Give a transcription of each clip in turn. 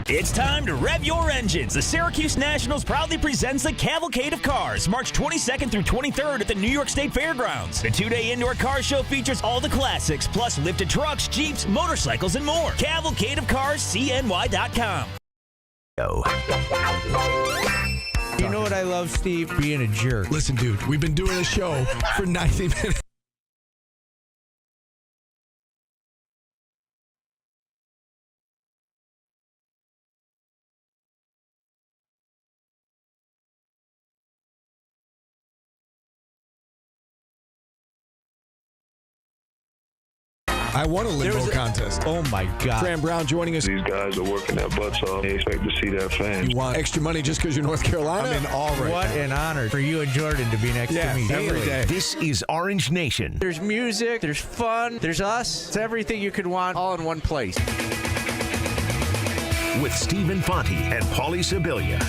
It's time to rev your engines. The Syracuse Nationals proudly presents the Cavalcade of Cars, March 22nd through 23rd at the New York State Fairgrounds. The two-day indoor car show features all the classics, plus lifted trucks, Jeeps, motorcycles, and more. Cavalcade of Cars, CNY.com. You know what I love, Steve? Being a jerk. Listen, dude, we've been doing a show for 90 minutes. I won a limbo contest. Oh, my God. Fran Brown joining us. These guys are working their butts off. They expect to see that fan. You want extra money just because you're North Carolina? I'm in all right What an honor for you and Jordan to be next to me every day. This is Orange Nation. There's music, there's fun, there's us. It's everything you could want all in one place. With Stephen Fonte and Paulie Sibilia.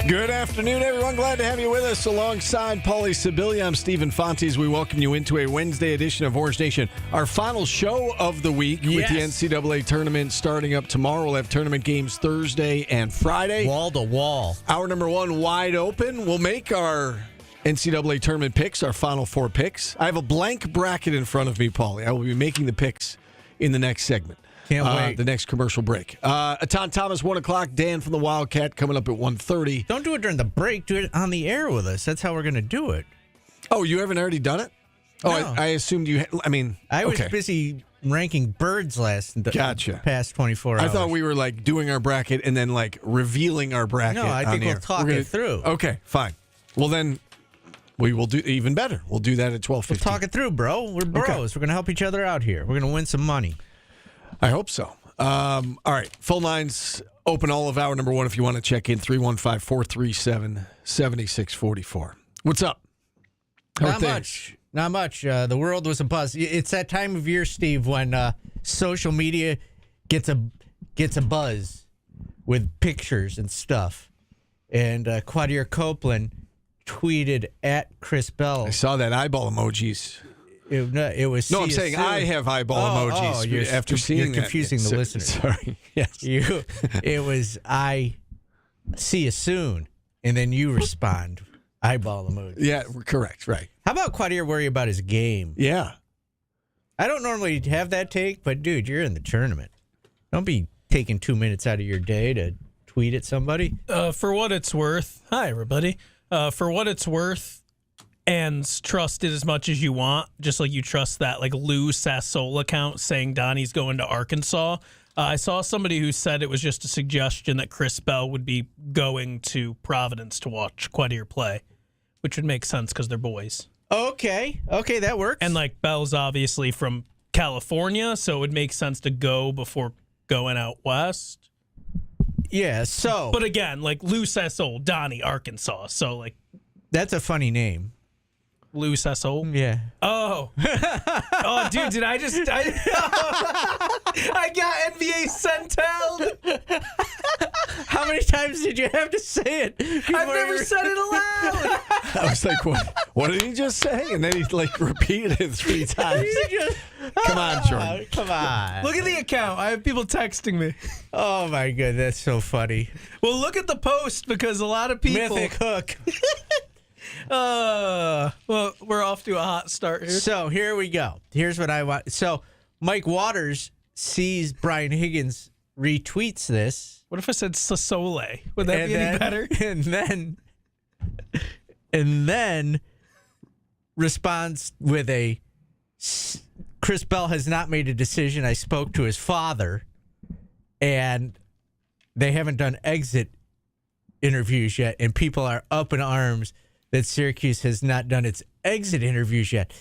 Good afternoon, everyone. Glad to have you with us alongside Paulie Sibilia. I'm Stephen Fonte as we welcome you into a Wednesday edition of Orange Nation. Our final show of the week with the NCAA tournament starting up tomorrow. We'll have tournament games Thursday and Friday. Wall to wall. Hour number one wide open. We'll make our NCAA tournament picks, our final four picks. I have a blank bracket in front of me, Paulie. I will be making the picks in the next segment. Can't wait. The next commercial break. Atan Thomas, 1 o'clock. Dan from the Wildcat coming up at 1:30. Don't do it during the break. Do it on the air with us. That's how we're going to do it. Oh, you haven't already done it? Oh, No. I assumed you had. I was okay. busy ranking birds Gotcha. past 24 hours. I thought we were like doing our bracket and then like revealing our bracket. No, I think on we'll air. talk We're it through. Okay, fine. Well, then we will do even better. We'll do that at 12:15. We'll talk it through, bro. We're bros. Okay. We're going to help each other out here. We're going to win some money. I hope so. All right. Phone lines open all of hour number one if you want to check in. 315-437-7644. What's up? How are Not things? much. Not much. The world was a buzz. It's that time of year, Steve, when social media gets a buzz with pictures and stuff. And Quadir Copeland tweeted at Chris Bell. I saw that eyeball emojis. It was. No, I'm saying I have eyeball emojis after seeing you're confusing that. the listeners. Sorry. Yes. It was I see you soon, and then you respond eyeball emoji. Yeah, correct. Right. How about Quadir worry about his game? Yeah. I don't normally have that take, but dude, you're in the tournament. Don't be taking 2 minutes out of your day to tweet at somebody. For what it's worth, hi everybody. For what it's worth. And trust it as much as you want, just like you trust that like Lou Sassola account saying Donnie's going to Arkansas. I saw somebody who said it was just a suggestion that Chris Bell would be going to Providence to watch Quadir play, which would make sense because they're boys. Okay, that works. And like Bell's obviously from California, so it would make sense to go before going out west. Yeah, so. But again, like Lou Sassola, Donnie, Arkansas. So like. That's a funny name. Lou Sassola? Yeah. Oh, dude, did I got NBA Centel. How many times did you have to say it? I've never said it aloud. I was like, what did he just say? And then he like repeated it 3 times. Come on, Jordan. Come on. Look at the account. I have people texting me. Oh, my God. That's so funny. Well, look at the post because a lot of people. Mythic Hook. Well, we're off to a hot start here. So here we go. Here's what I want. So Mike Waters sees Brian Higgins retweets this. What if I said Sasole? Would that be any better? And then responds with a Chris Bell has not made a decision. I spoke to his father, and they haven't done exit interviews yet, and people are up in arms that Syracuse has not done its exit interviews yet.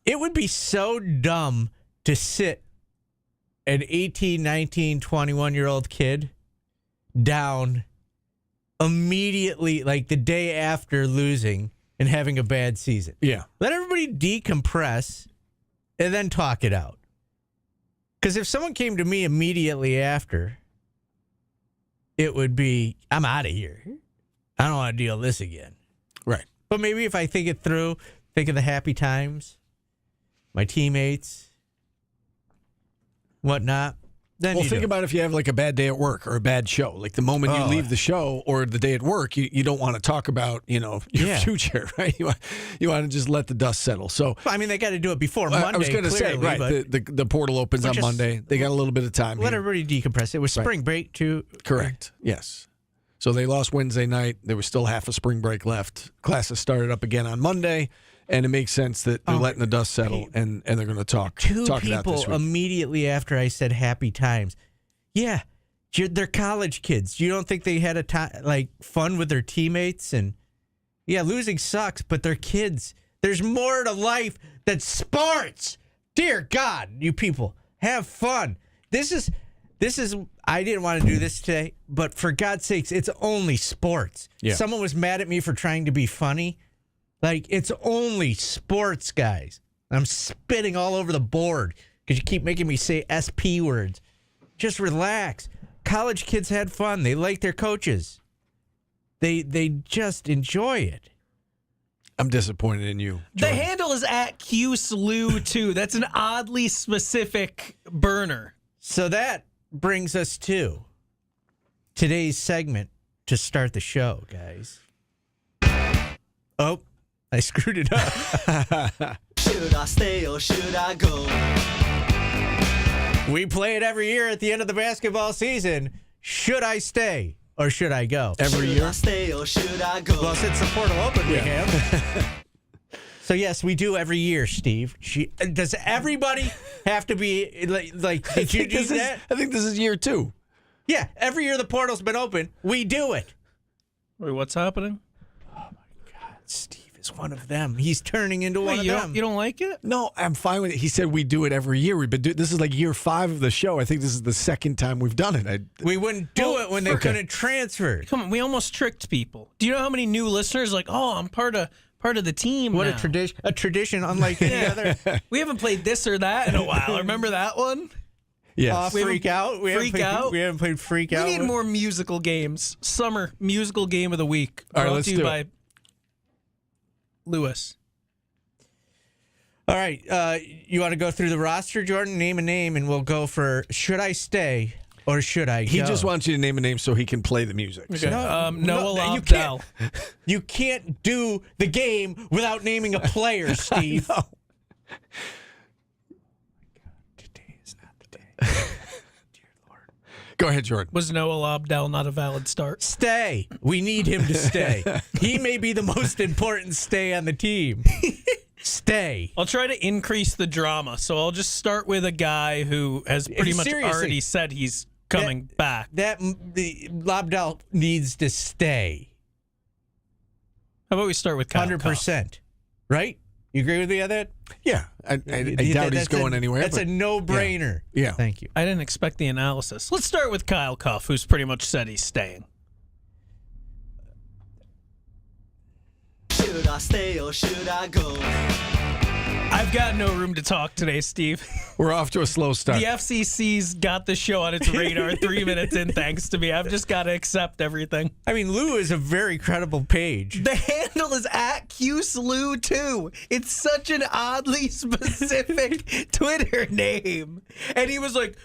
It would be so dumb to sit an 18, 19, 21-year-old kid down immediately, like the day after losing and having a bad season. Yeah. Let everybody decompress and then talk it out. Because if someone came to me immediately after, it would be, I'm out of here. I don't want to deal with this again. Right. But maybe if I think it through, think of the happy times, my teammates, whatnot, Then Well, you think do. about if you have like a bad day at work or a bad show. Like the moment you leave the show or the day at work, you don't want to talk about, your future, right? You want to just let the dust settle. So I mean, they got to do it before Monday. I was going to say, clearly, right, but the portal opens on just Monday. They got a little bit of time let here. everybody decompress. It was spring break, too. Correct. Yes. So they lost Wednesday night. There was still half a spring break left. Classes started up again on Monday, and it makes sense that they're letting the dust settle, and they're going to talk Two it out people this week. immediately after I said happy times. Yeah, they're college kids. You don't think they had fun with their teammates? And yeah, losing sucks, but they're kids. There's more to life than sports. Dear God, you people, have fun. This is. I didn't want to do this today, but for God's sakes, it's only sports. Yeah. Someone was mad at me for trying to be funny. Like, it's only sports, guys. I'm spitting all over the board because you keep making me say SP words. Just relax. College kids had fun. They like their coaches. They just enjoy it. I'm disappointed in you, The Jordan. handle is at QSLU too. That's an oddly specific burner. So that brings us to today's segment to start the show, guys. Oh, I screwed it up. Should I stay or should I go? We play it every year at the end of the basketball season. Should I stay or should I go? Every Should year? I stay or should I go? Well, since the portal opened, we have. So, yes, we do every year, Steve. Does everybody have to be like did you do that? I think this is year 2. Yeah, every year the portal's been open, we do it. Wait, what's happening? Steve is one of them. He's turning into one of them. You don't like it? No, I'm fine with it. He said we do it every year. We've been this is like year 5 of the show. I think this is the second time we've done it. We wouldn't do it when they couldn't transfer. Come on, we almost tricked people. Do you know how many new listeners like, oh, I'm part of the team What now. a tradition unlike any other. We haven't played this or that in a while. Remember that one? Yes. Freak Out. We Freak Out? We haven't played Freak We Out. need more musical games. Summer musical game of the week. All right, Brought let's to you do by it. Lewis. All right, you want to go through the roster, Jordan? Name a name, and we'll go for should I stay or should I go? He just wants you to name a name so he can play the music. So. Noah you Lobdell. You can't do the game without naming a player, Steve. Today is not the day. Dear Lord. Go ahead, Jordan. Was Noah Lobdell not a valid start? Stay. We need him to stay. He may be the most important stay on the team. Stay. I'll try to increase the drama, so I'll just start with a guy who has pretty much Seriously. already said he's coming back. The Lobdell needs to stay. How about we start with Kyle 100%. Right? You agree with me on that? Yeah, I doubt he's going anywhere. That's but a no-brainer. Yeah. Thank you. I didn't expect the analysis. Let's start with Kyle Cuff, who's pretty much said he's staying. Should I stay or should I go? I've got no room to talk today, Steve. We're off to a slow start. The FCC's got the show on its radar 3 minutes in, thanks to me. I've just got to accept everything. I mean, Lou is a very credible page. The handle is at QSLU too. It's such an oddly specific Twitter name. And he was like,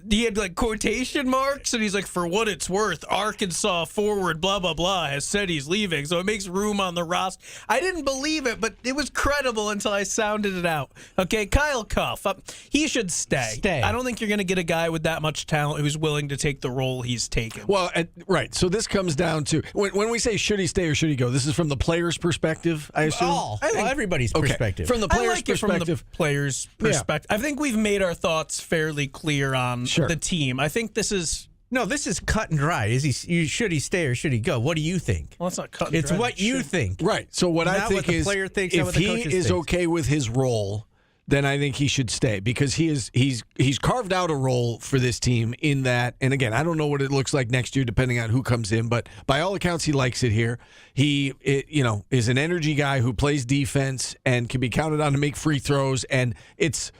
he had like quotation marks, and he's like, for what it's worth, Arkansas forward, blah, blah, blah, has said he's leaving, so it makes room on the roster. I didn't believe it, but it was credible until I sounded it out. Okay, Kyle Cuff, he should stay. I don't think you're going to get a guy with that much talent who's willing to take the role he's taken. Well, right. So this comes down to when we say should he stay or should he go, this is from the player's perspective, I assume? Everybody's Okay. perspective. From the I player's like it from perspective. the player's perspective. I think we've made our thoughts fairly clear on the team. I think this is... No, this is cut and dry. Should he stay or should he go? What do you think? Well, it's not cut and It's dry. what you think. Right. So what I Not think what the is player thinks, not if what the he coaches is think. okay with his role, then I think he should stay because he's carved out a role for this team in that. And again, I don't know what it looks like next year depending on who comes in, but by all accounts he likes it here. He is an energy guy who plays defense and can be counted on to make free throws, and it's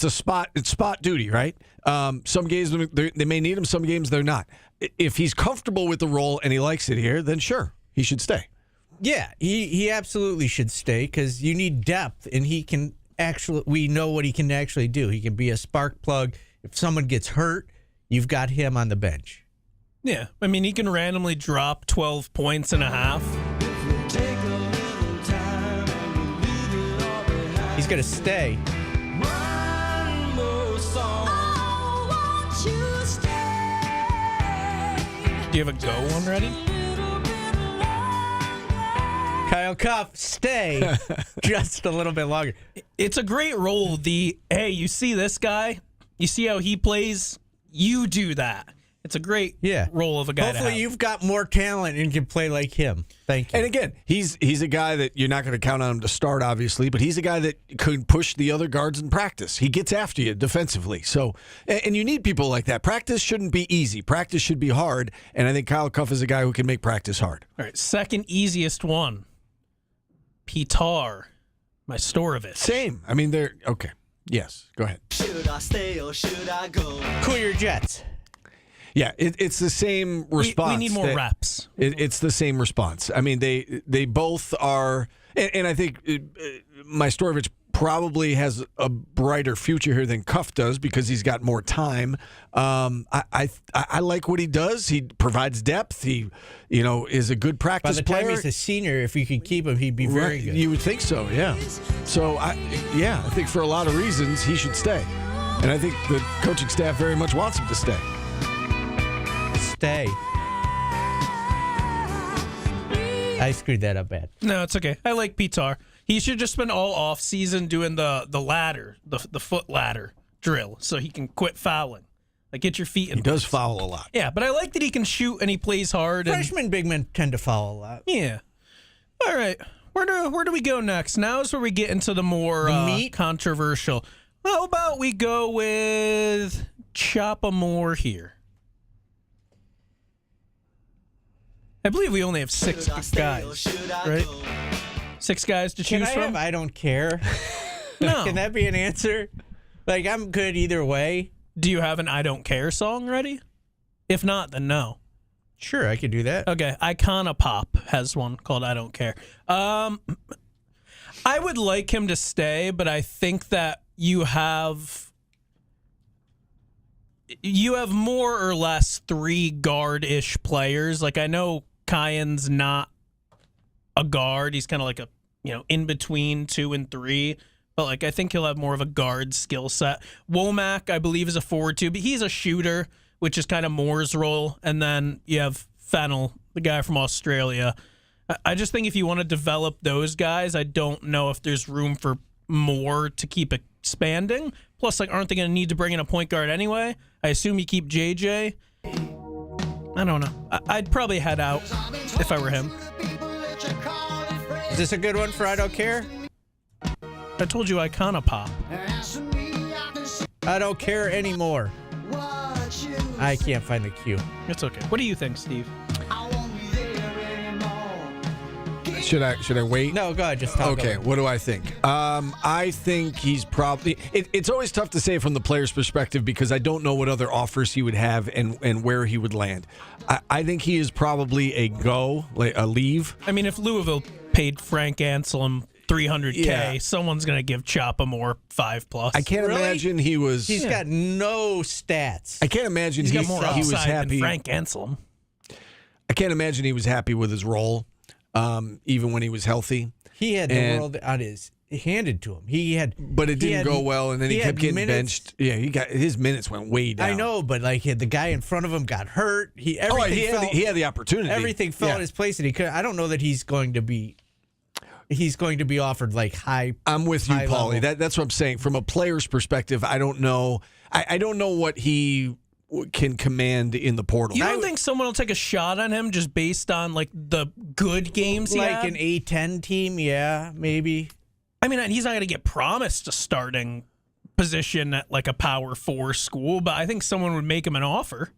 spot duty, right? Some games they may need him, some games they're not. If he's comfortable with the role and he likes it here, then sure, he should stay. Yeah, he absolutely should stay because you need depth, and he can we know what he can actually do. He can be a spark plug. If someone gets hurt, you've got him on the bench. Yeah, I mean, he can randomly drop 12 points and a half. He's going to stay. Do you have a go one ready? Kyle Cuff, stay just a little bit longer. It's a great role. Hey, you see this guy? You see how he plays? You do that. It's a great role of a guy. Hopefully you've got more talent and can play like him. Thank you. And again, he's a guy that you're not going to count on him to start, obviously, but he's a guy that could push the other guards in practice. He gets after you defensively. So, and you need people like that. Practice shouldn't be easy. Practice should be hard. And I think Kyle Cuff is a guy who can make practice hard. All right, second easiest one. Pitar, Majstorovic. Same. I mean, they're okay. Yes, go ahead. Should I stay or should I go? Cool your jets. Yeah, it's the same response. We need more reps. It's the same response. I mean, they both are, and I think Majstorovic probably has a brighter future here than Cuff does because he's got more time. I like what he does. He provides depth. He, is a good practice player. By the time player. he's a senior, if you could keep him, he'd be very good. You would think so, yeah. So I think for a lot of reasons he should stay, and I think the coaching staff very much wants him to stay. Stay. I screwed that up bad. No, it's okay. I like Pitar. He should just spend all off season doing the ladder, the foot ladder drill, so he can quit fouling. Like, get your feet in. He does foul a lot. Yeah, but I like that he can shoot and he plays hard. Freshman big men tend to foul a lot. Yeah. All right. Where do we go next? Now is where we get into the more controversial. How about we go with Choppa Moore here? I believe we only have 6 guys, right? 6 guys to choose from? I don't care. No. Can that be an answer? Like, I'm good either way. Do you have an I don't care song ready? If not, then no. Sure, I could do that. Okay, Iconopop has one called I Don't Care. I would like him to stay, but I think that you have more or less 3 guard-ish players. Like, I know Kyan's not a guard. He's kind of like a, in between 2 and 3. But, like, I think he'll have more of a guard skill set. Womack, I believe, is a forward too, but he's a shooter, which is kind of Moore's role. And then you have Fennell, the guy from Australia. I just think if you want to develop those guys, I don't know if there's room for Moore to keep expanding. Plus, like, aren't they going to need to bring in a point guard anyway? I assume you keep JJ. I don't know. I'd probably head out if I were him. Is this a good one for I Don't Care? I told you Iconopop. I don't care anymore. I can't find the cue. It's okay. What do you think, Steve? Should I wait? No, go ahead. Just talk. Okay, what do I think? I think he's probably... It's always tough to say from the player's perspective because I don't know what other offers he would have and where he would land. I think he is probably a leave. I mean, if Louisville paid Frank Anselm $300K, someone's going to give Choppa Moore 5+. I can't imagine he was... He's got no stats. I can't imagine he's got more he was upside happy. than Frank Anselm. I can't imagine he was happy with his role, even when he was healthy. He had the world on his handed to him. But it didn't go well, and then he kept getting benched. Yeah, his minutes went way down. I know, but like the guy in front of him got hurt. He had the opportunity. Everything fell in his place, and he could. I don't know that he's going to be offered like high. I'm with you, Paulie. That's what I'm saying. From a player's perspective, I don't know. I don't know what he can command in the portal. You don't think someone will take a shot on him just based on like the good games he had? An A10 team? Yeah, maybe. I mean, he's not going to get promised a starting position at like a Power 4 school, but I think someone would make him an offer.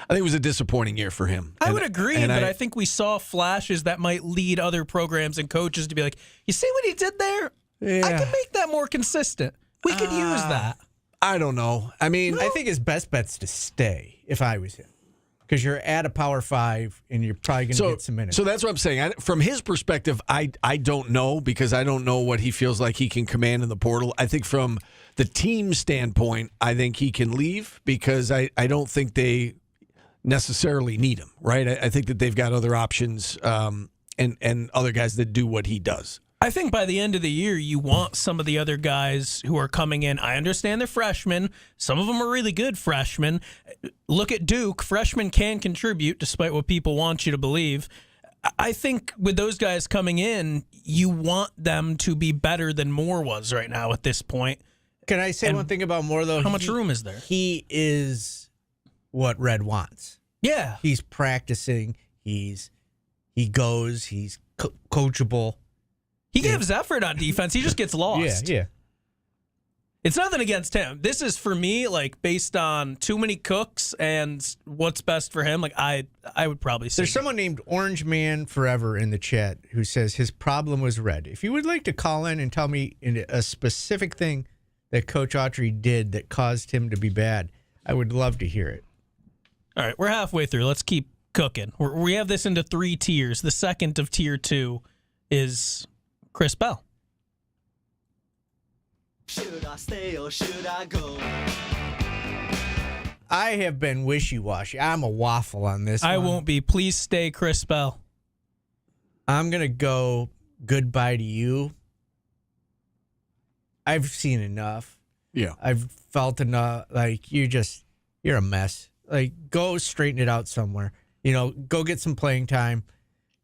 I think it was a disappointing year for him. I would agree, but I think we saw flashes that might lead other programs and coaches to be like, you see what he did there? Yeah. I can make that more consistent. We could use that. I don't know. I mean, I think his best bet's to stay if I was him. because you're at a Power 5 and you're probably going to get some minutes. So that's what I'm saying. From his perspective, I don't know, because I don't know what he feels like he can command in the portal. I think from the team standpoint, I think he can leave, because I don't think they necessarily need him, right? I think that they've got other options and other guys that do what he does. I think by the end of the year, you want some of the other guys who are coming in. I understand they're freshmen. Some of them are really good freshmen. Look at Duke. Freshmen can contribute, despite what people want you to believe. I think with those guys coming in, you want them to be better than Moore was right now at this point. Can I say one thing about Moore, though? How much room is there? He is what Red wants. Yeah. He's practicing. He goes. He's coachable. He gives effort on defense. He just gets lost. Yeah. It's nothing against him. This is, for me, like, based on too many cooks and what's best for him. Like, I would probably say. There's someone named Orange Man Forever in the chat who says his problem was red. If you would like to call in and tell me a specific thing that Coach Autry did that caused him to be bad, I would love to hear it. All right, we're halfway through. Let's keep cooking. We have this into 3 tiers. The second of tier 2 is Chris Bell. Should I stay or should I go? I have been wishy-washy. I'm a waffle on this I one. won't be. Please stay, Chris Bell. I'm going to go goodbye to you. I've seen enough. Yeah. I've felt enough. Like, you're a mess. Like, go straighten it out somewhere. Go get some playing time.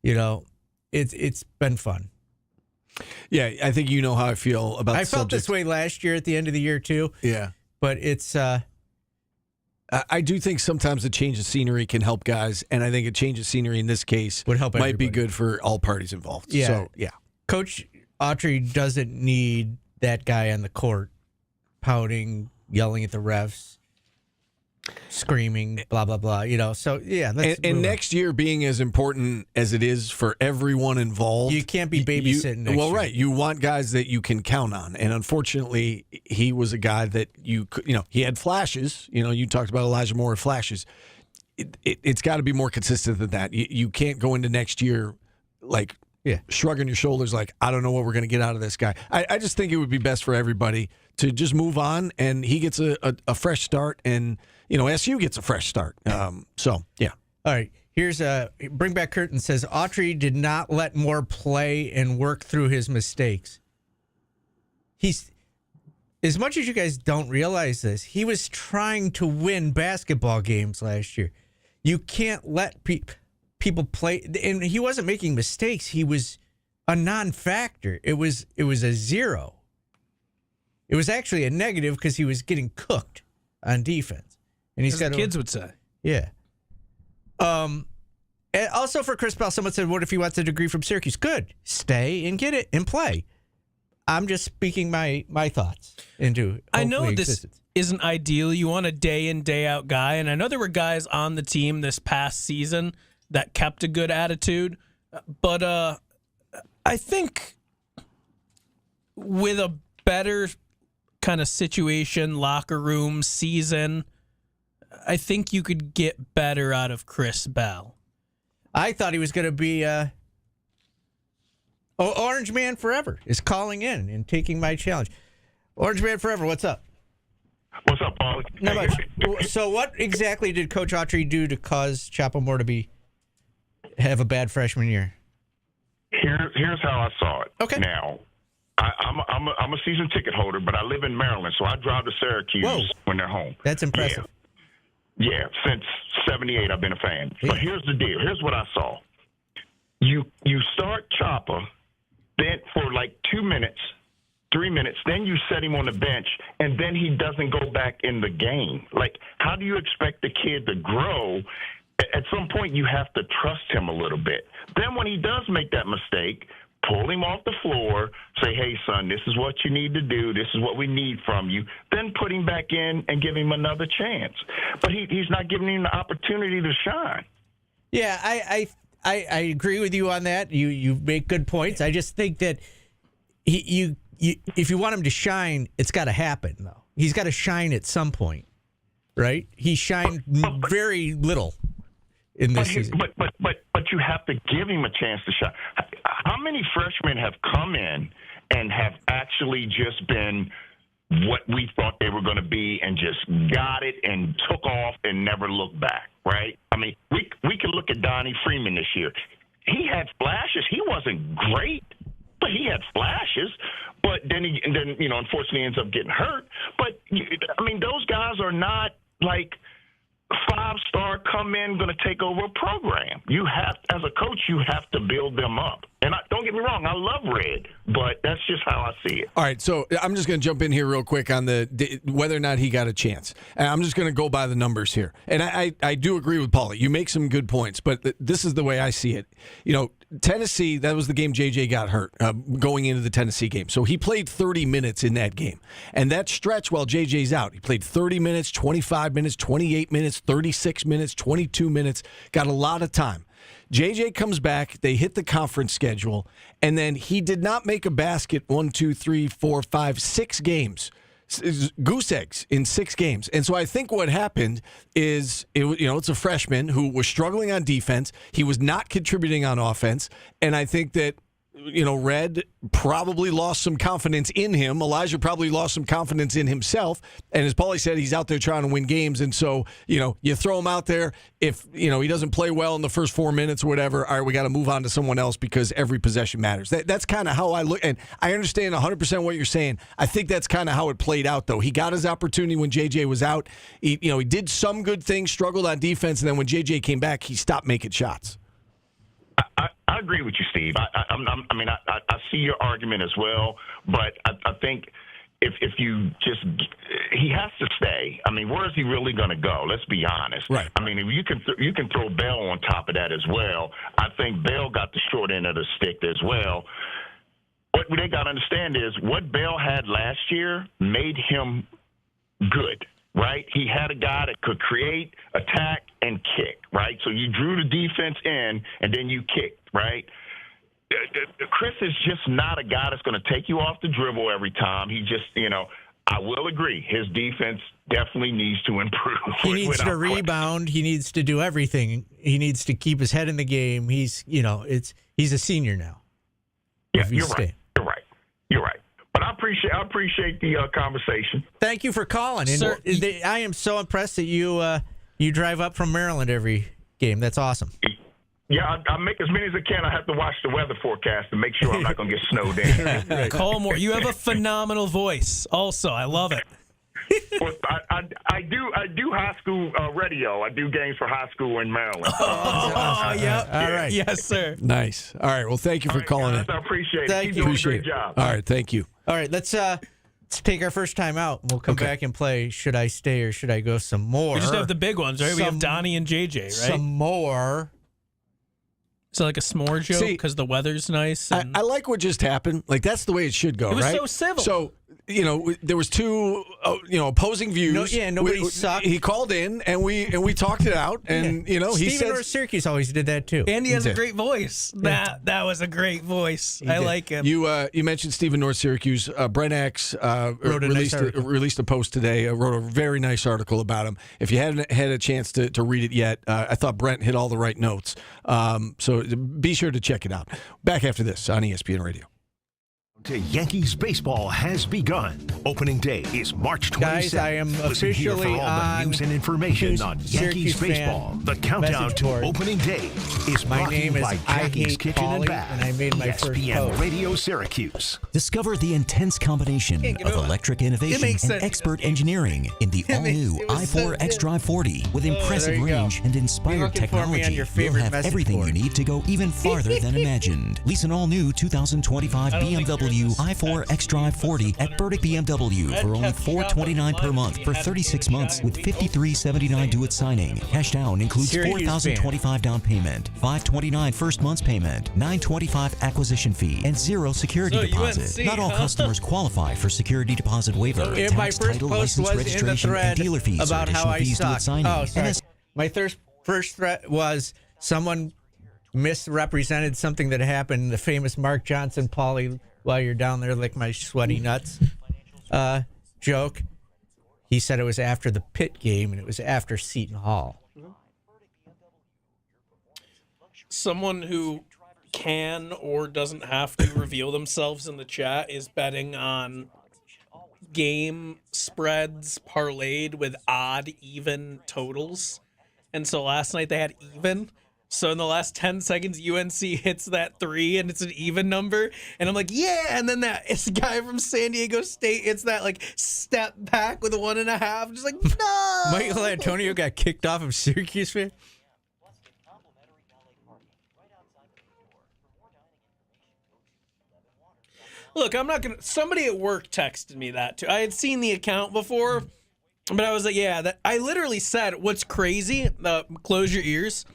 It's been fun. Yeah, I think you know how I feel about the I felt subject. this way last year at the end of the year, too. Yeah. But it's... I do think sometimes a change of scenery can help guys, and I think a change of scenery in this case would help might be everybody. good for all parties involved. Yeah. So, yeah. Coach Autry doesn't need that guy on the court pouting, yelling at the refs, screaming, blah, blah, blah. So, yeah. And next year being as important as it is for everyone involved. You can't be babysitting next year. Right. You want guys that you can count on. And unfortunately, he was a guy that he had flashes. You talked about Elijah Moore with flashes. It's got to be more consistent than that. You can't go into next year like shrugging your shoulders like, I don't know what we're going to get out of this guy. I just think it would be best for everybody to just move on, and he gets a fresh start, and SU gets a fresh start. So, yeah. All right. Here's Bring Back Curtin says, Autry did not let Moore play and work through his mistakes. As much as you guys don't realize this, he was trying to win basketball games last year. You can't let people play, and he wasn't making mistakes. He was a non-factor. It was a zero. It was actually a negative because he was getting cooked on defense. And he's got kids would say. Yeah. And also for Chris Bell, someone said, what if he wants a degree from Syracuse? Good. Stay and get it and play. I'm just speaking my thoughts into I know this existence. isn't ideal. You want a day in, day out guy. And I know there were guys on the team this past season that kept a good attitude. But I think with a better kind of situation, locker room, season, I think you could get better out of Chris Bell. I thought he was going to be Orange Man Forever is calling in and taking my challenge. Orange Man Forever, what's up? What's up, Paul? Not much. So what exactly did Coach Autry do to cause Chapel Moore to have a bad freshman year? Here's how I saw it. Okay. Now, I'm a season ticket holder, but I live in Maryland, so I drive to Syracuse when they're home. That's impressive. Yeah, since '78 I've been a fan. Yeah. But here's the deal. Here's what I saw. You start Chopper, then for like 2 minutes, 3 minutes, then you set him on the bench, and then he doesn't go back in the game. Like, how do you expect the kid to grow? At some point, you have to trust him a little bit. Then when he does make that mistake, pull him off the floor, say, hey, son, this is what you need to do. This is what we need from you. Then put him back in and give him another chance. But he's not giving him the opportunity to shine. Yeah, I agree with you on that. You make good points. I just think that you if you want him to shine, it's got to happen, though. He's got to shine at some point, right? He shined very little. in this season. But you have to give him a chance to shine. How many freshmen have come in and have actually just been what we thought they were going to be and just got it and took off and never looked back, right? I mean, we can look at Donnie Freeman this year. He had flashes. He wasn't great, but he had flashes. But then unfortunately ends up getting hurt. But I mean, those guys are not like five-star come in going to take over a program. You have, as a coach, you have to build them up. And don't get me wrong, I love Red, but that's just how I see it. All right, so I'm just going to jump in here real quick on whether or not he got a chance. And I'm just going to go by the numbers here. And I do agree with Paulie. You make some good points, but this is the way I see it. Tennessee, that was the game JJ got hurt going into the Tennessee game. So he played 30 minutes in that game. And that stretch while JJ's out, he played 30 minutes, 25 minutes, 28 minutes, 36 minutes, 22 minutes, got a lot of time. JJ comes back, they hit the conference schedule, and then he did not make a basket 6 games. Goose eggs in 6 games. And so I think what happened is, it's a freshman who was struggling on defense. He was not contributing on offense. And I think that, Red probably lost some confidence in him. Elijah probably lost some confidence in himself. And as Paulie said, he's out there trying to win games. And so, you throw him out there. If, he doesn't play well in the first 4 minutes or whatever, all right, we got to move on to someone else because every possession matters. That's kind of how I look. And I understand 100% what you're saying. I think that's kind of how it played out, though. He got his opportunity when JJ was out. He did some good things, struggled on defense. And then when JJ came back, he stopped making shots. I agree with you, Steve. I see your argument as well, but I think if you just he has to stay. I mean, where is he really going to go? Let's be honest. Right. I mean, if you can throw Bell on top of that as well. I think Bell got the short end of the stick as well. What they got to understand is what Bell had last year made him good. Right? He had a guy that could create, attack, and kick, right? So you drew the defense in, and then you kicked, right? Chris is just not a guy that's going to take you off the dribble every time. He just, I will agree, his defense definitely needs to improve. He needs to rebound. He needs to do everything. He needs to keep his head in the game. He's a senior now. Yeah, you're right. You're right. But I appreciate the conversation. Thank you for calling. And Sir, I am so impressed that you drive up from Maryland every game. That's awesome. Yeah, I make as many as I can. I have to watch the weather forecast to make sure I'm not going to get snowed in. Cole Moore, you have a phenomenal voice. Also, I love it. Well, I do high school radio. I do games for high school in Maryland. Oh, yep. All right. Yes, sir. Nice. All right. Well, thank you for calling in. I appreciate it. Thank Keep you. doing Appreciate a great job. All right. Thank you. All right, let's take our first time out. We'll come back and play Should I Stay or Should I Go some more. We just have the big ones, right? We have Donnie and JJ, right? Some more. So like a s'more joke because the weather's nice. And I like what just happened. Like, that's the way it should go, It was right? so civil. So, there was two, opposing views. Nobody sucked. He called in, and we talked it out, and, he Stephen said... North Syracuse always did that, too. And he has He a did. great voice. That was a great voice. I did. like him. You mentioned Stephen North Syracuse. Brent X released a post today, wrote a very nice article about him. If you haven't had a chance to read it yet, I thought Brent hit all the right notes. So be sure to check it out. Back after this on ESPN Radio. Yankees baseball has begun. Opening day is March 27th. Guys, I am Listen here for officially all the on news and information on Yankees Syracuse baseball. fan The countdown message to board. opening day is My brought to name you is by I Jackie's Hate Kitchen and Pauly, Bath. and I made my first ESPN post. Radio Syracuse. Discover the intense combination of electric innovation makes and sense. expert engineering in the all-new i4 xDrive 40 with impressive there you go. range and Be inspired looking for me on technology. your You'll favorite have message everything board. you need to go even farther than imagined. Lease an all-new 2025 BMW i4 xDrive 40 at Burdick BMW for only $429 per month for 36 months with $53.79 due at signing. Cash down includes Syracuse $4,025 down payment, $529 first month's payment, $925 acquisition fee, and $0 security So deposit. UNC, Not all huh? customers qualify for security deposit waiver. And my Tax, first title, post license, was in the registration, thread and dealer fees about or how additional I fees due at suck. signing. Oh, sorry. MS My first threat was someone misrepresented something that happened. The famous Mark Johnson, Pauly, while you're down there, lick my sweaty nuts joke. He said it was after the Pitt game and it was after Seton Hall. someone who can or doesn't have to reveal themselves in the chat is betting on game spreads parlayed with odd, even totals. And so last night they had even. So in the last 10 seconds, UNC hits that 3 and it's an even number. And I'm like, yeah. And then this guy from San Diego State hits that like step back with a 1.5. Just like, no. Michael Antonio got kicked off of Syracuse, man. Look, I'm not going to. Somebody at work texted me that too. I had seen the account before, but I was like, yeah, that. I literally said, what's crazy? Close your ears.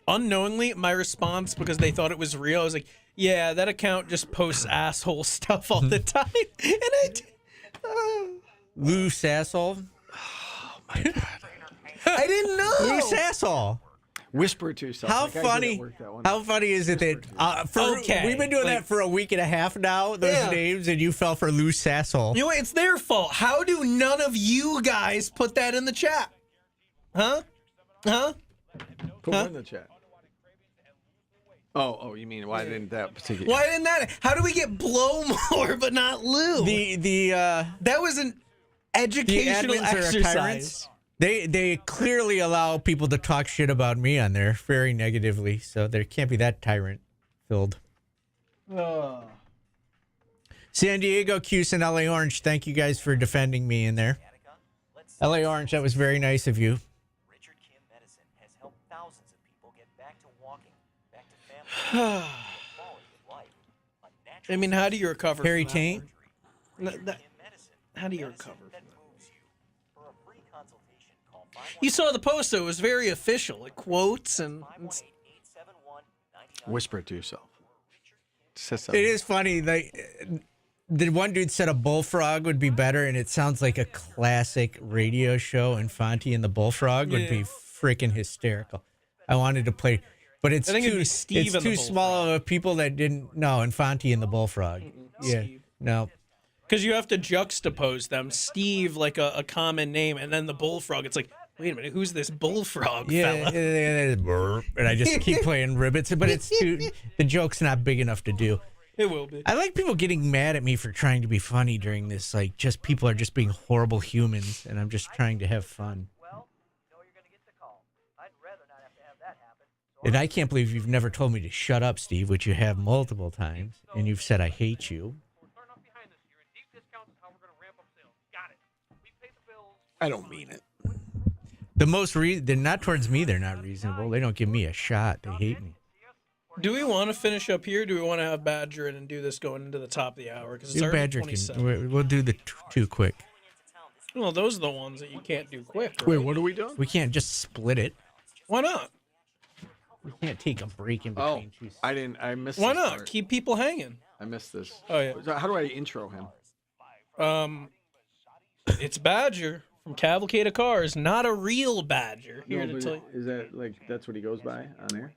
Unknowingly, my response, because they thought it was real, I was like, yeah, that account just posts asshole stuff all the time. And Loose asshole. Oh, my God. I didn't know. Loose asshole. Whisper to yourself. How like I did at funny? work that one. How funny is it that we've been doing that for a week and a half now? Those names, and you fell for loose asshole. You know what? It's their fault. How do none of you guys put that in the chat? Huh? Put what in the chat? Oh, you mean why didn't that particular? Why didn't that? How do we get blow more but not Lou? That was an educational exercise. They clearly allow people to talk shit about me on there very negatively, so there can't be that tyrant filled. San Diego, Cuse, and LA Orange, thank you guys for defending me in there. LA Orange, that was very nice of you. Richard Kim Medicine has helped thousands of people get back to walking, back to family, quality of life. I mean, how do you recover? Harry Taint? How do you recover? You saw the post, though. It was very official. Like quotes and... Whisper it to yourself. It is funny. The one dude said a bullfrog would be better, and it sounds like a classic radio show, and Fonty and the bullfrog would be freaking hysterical. I wanted to play... But it's too small of people that didn't know, and Fonty and the bullfrog. Yeah, Steve. No. Because you have to juxtapose them. Steve, like a common name, and then the bullfrog. It's like, wait a minute, who's this bullfrog fella? And I just keep playing ribbits, but the joke's not big enough to do. It will be. I like people getting mad at me for trying to be funny during this. Like, just people are just being horrible humans, and I'm just trying to have fun. And I can't believe you've never told me to shut up, Steve, which you have multiple times, and you've said I hate you. I don't mean it. They're not towards me. They're not reasonable. They don't give me a shot. They hate me. Do we want to finish up here? Do we want to have Badger in and do this going into the top of the hour? Because it's already Badger 27. We'll do the two quick. Well, those are the ones that you can't do quick. Right? Wait, what are we doing? We can't just split it. Why not? We can't take a break in between. I missed. Why this not? part. Keep people hanging. I missed this. Oh yeah. So how do I intro him? It's Badger from Cavalcade of Cars, not a real Badger. Here to tell you. Is that like that's what he goes by on air?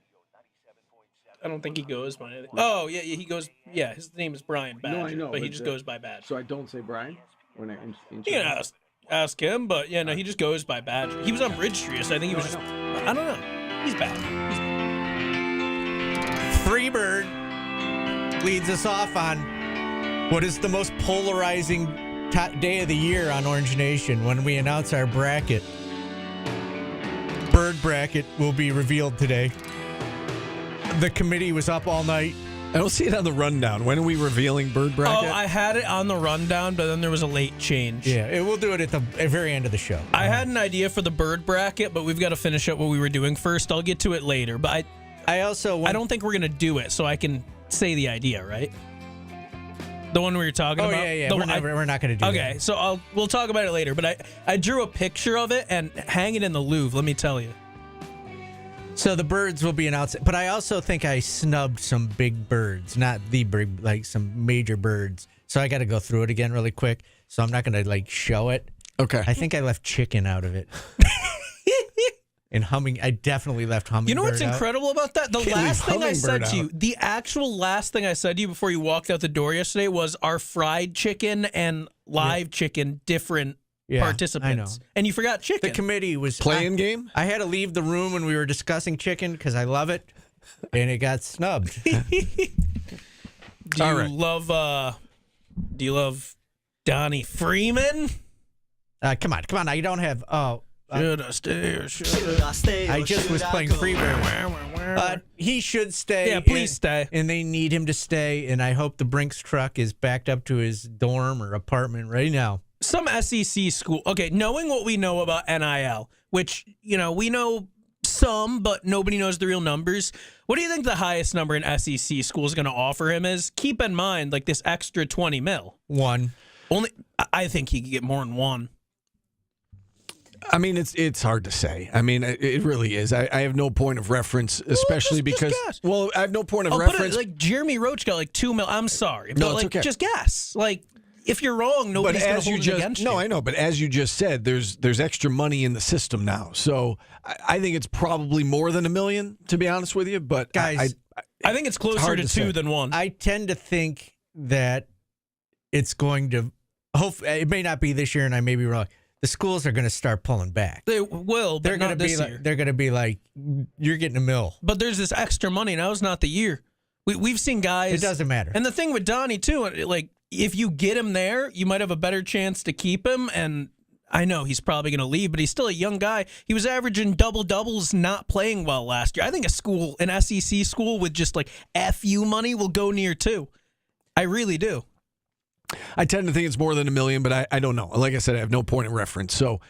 I don't think he goes by anything. Oh yeah, he goes. Yeah, his name is Brian Badger, No, I know, but he but just the- goes by Badger. So I don't say Brian when I intro. You can ask him, but yeah, no, he just goes by Badger. He was on Bridge Street, so I think he was just. I don't know. He's bad. Freebird leads us off on what is the most polarizing day of the year on Orange Nation when we announce our bracket. Bird bracket will be revealed today. The committee was up all night. I don't see it on the rundown. When are we revealing Bird bracket? Oh, I had it on the rundown, but then there was a late change. Yeah, we'll do it at the very end of the show. I had an idea for the bird bracket, but we've got to finish up what we were doing first. I'll get to it later, but I don't think we're gonna do it, so I can say the idea, right? The one we were talking about. Yeah. The We're not gonna do that. Okay, so we'll talk about it later. But I drew a picture of it and hang it in the Louvre. Let me tell you. So the birds will be announced, but I also think I snubbed some big birds, not the big, like some major birds. So I got to go through it again really quick. So I'm not going to like show it. Okay. I think I left chicken out of it. And I definitely left hummingbird. You know what's out. incredible about that? The last thing I said to you, the actual last thing I said to you before you walked out the door yesterday was our fried chicken and live chicken different participants. I know. And you forgot chicken. The committee was playing game. I had to leave the room when we were discussing chicken because I love it. and it got snubbed. Do All you right. love Donnie Freeman? Come on. Now you don't have. Should I stay or should Should I stay I or just should was I playing go? Freebird. He should stay. Yeah, please stay. And they need him to stay. And I hope the Brinks truck is backed up to his dorm or apartment right now. Some SEC school. Okay, knowing what we know about NIL, which, we know some, but nobody knows the real numbers. What do you think the highest number an SEC school is going to offer him is? Keep in mind, like this extra 20 mil. One. I think he could get more than one. I mean, it's hard to say. I mean, it really is. I have no point of reference, especially because guess. I have no point of Put reference. it, like Jeremy Roach got like 2 mil. I'm sorry, No, but it's like okay. just guess. Like if you're wrong, nobody's going to hold it against you. No, I know, but as you just said, there's extra money in the system now. So I think it's probably more than $1 million, to be honest with you. But Guys, I think it's closer hard to to 2 say. than 1. I tend to think that it's going to. It may not be this year, and I may be wrong. The schools are going to start pulling back. They will, but They're going not to be this like, year. they're going to be like, you're getting $1 million. But there's this extra money. Now is not the year. We've seen guys. It doesn't matter. And the thing with Donnie too, like if you get him there, you might have a better chance to keep him. And I know he's probably going to leave, but he's still a young guy. He was averaging doubles, not playing well last year. I think an SEC school with just like FU money will go near 2. I really do. I tend to think it's more than $1 million, but I don't know. Like I said, I have no point of reference. So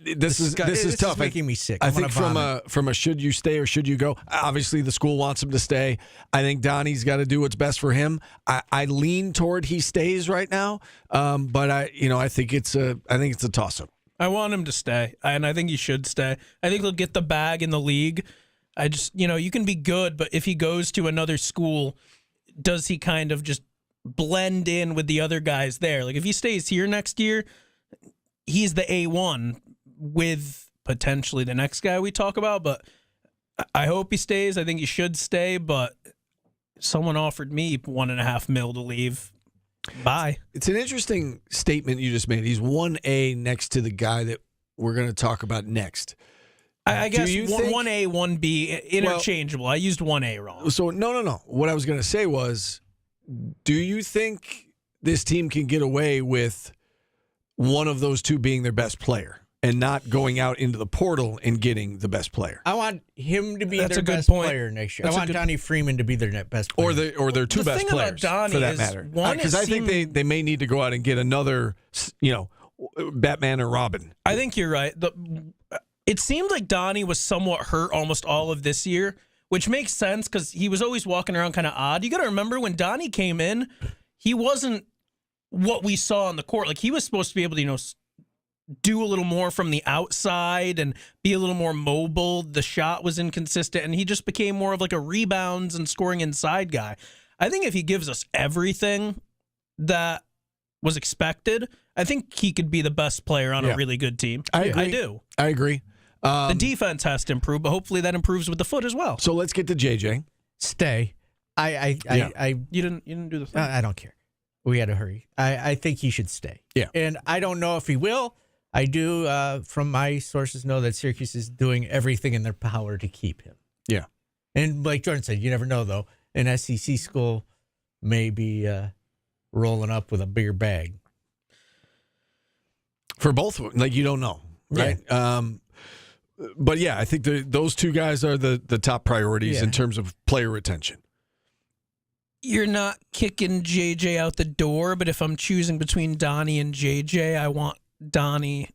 this is tough. Is making me sick. I I'm think gonna vomit. from a should you stay or should you go. Obviously, the school wants him to stay. I think Donnie's got to do what's best for him. I lean toward he stays right now, but I think it's a toss up. I want him to stay, and I think he should stay. I think he'll get the bag in the league. I just, you can be good, but if he goes to another school, does he kind of just blend in with the other guys there? Like if he stays here next year, he's the A1 with potentially the next guy we talk about, but I hope he stays. I think he should stay, but someone offered me $1.5 million to leave. Bye. It's an interesting statement you just made. He's 1A next to the guy that we're going to talk about next. I guess you think- 1A, 1B, interchangeable. I used 1A wrong. So no. What I was going to say was, do you think this team can get away with one of those two being their best player and not going out into the portal and getting the best player? I want him to be That's their a good best point. player next year. That's I a want good- Donnie Freeman to be their best player. Or their two The best thing about players, Donnie for that is, matter. one, Because it I think seemed- they may need to go out and get another, Batman or Robin. I think you're right. It seemed like Donnie was somewhat hurt almost all of this year, which makes sense because he was always walking around kind of odd. You got to remember when Donnie came in, he wasn't what we saw on the court. Like he was supposed to be able to, do a little more from the outside and be a little more mobile. The shot was inconsistent, and he just became more of like a rebounds and scoring inside guy. I think if he gives us everything that was expected, I think he could be the best player on a really good team. I agree. I do. I agree. The defense has to improve, but hopefully that improves with the foot as well. So let's get to JJ. Stay. I You didn't do the thing. I don't care. We had to hurry. I think he should stay. Yeah. And I don't know if he will. I do, from my sources, know that Syracuse is doing everything in their power to keep him. Yeah. And like Jordan said, you never know, though. An SEC school may be rolling up with a bigger bag. For both of them, like you don't know, right? But yeah, I think those two guys are the top priorities in terms of player retention. You're not kicking JJ out the door, but if I'm choosing between Donnie and JJ, I want Donnie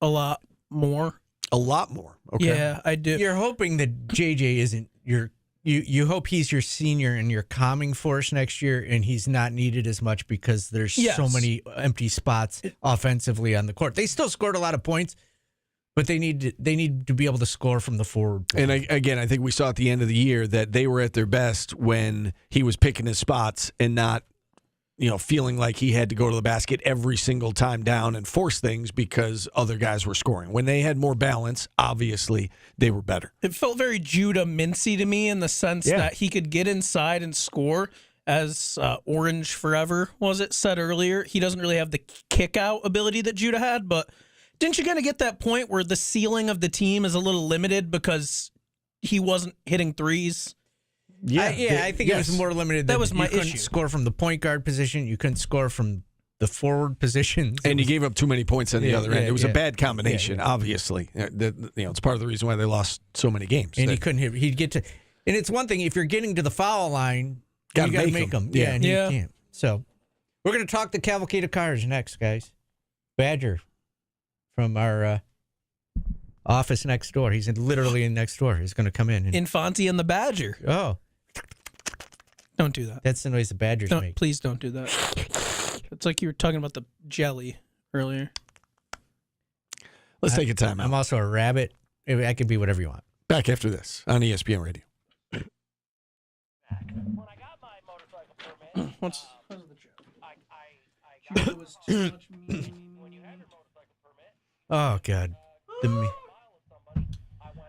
a lot more. A lot more. Okay. Yeah, I do. You're hoping that JJ isn't your. You hope he's your senior and your calming force next year, and he's not needed as much because there's so many empty spots offensively on the court. They still scored a lot of points, but they need to be able to score from the forward. And again, I think we saw at the end of the year that they were at their best when he was picking his spots and not, feeling like he had to go to the basket every single time down and force things because other guys were scoring. When they had more balance, obviously they were better. It felt very Judah Mincy to me in the sense that he could get inside and score, as Orange Forever said earlier. He doesn't really have the kick out ability that Judah had, but didn't you kind of get that point where the ceiling of the team is a little limited because he wasn't hitting threes. I think it was more limited. That was my you couldn't issue. score from the point guard position. You couldn't score from the forward positions. And you gave up too many points on the other end. It was a bad combination, Yeah. obviously. It's part of the reason why they lost so many games. And he couldn't hit. He'd get to, and it's one thing if you're getting to the foul line, Gotta you got to make make 'em. them. Yeah. And he Yeah. can't. So we're going to talk the cavalcade of cars next, guys. Badger from our office next door. He's literally in next door. He's going to come in. And, Infante and the Badger. oh, Don't do that. that's the noise the Badgers Don't, make. please don't do that. It's like you were talking about the jelly earlier. Let's take a time out. I'm also a rabbit. I could be whatever you want. Back after this on ESPN Radio. What's the joke? It was too much Oh God, I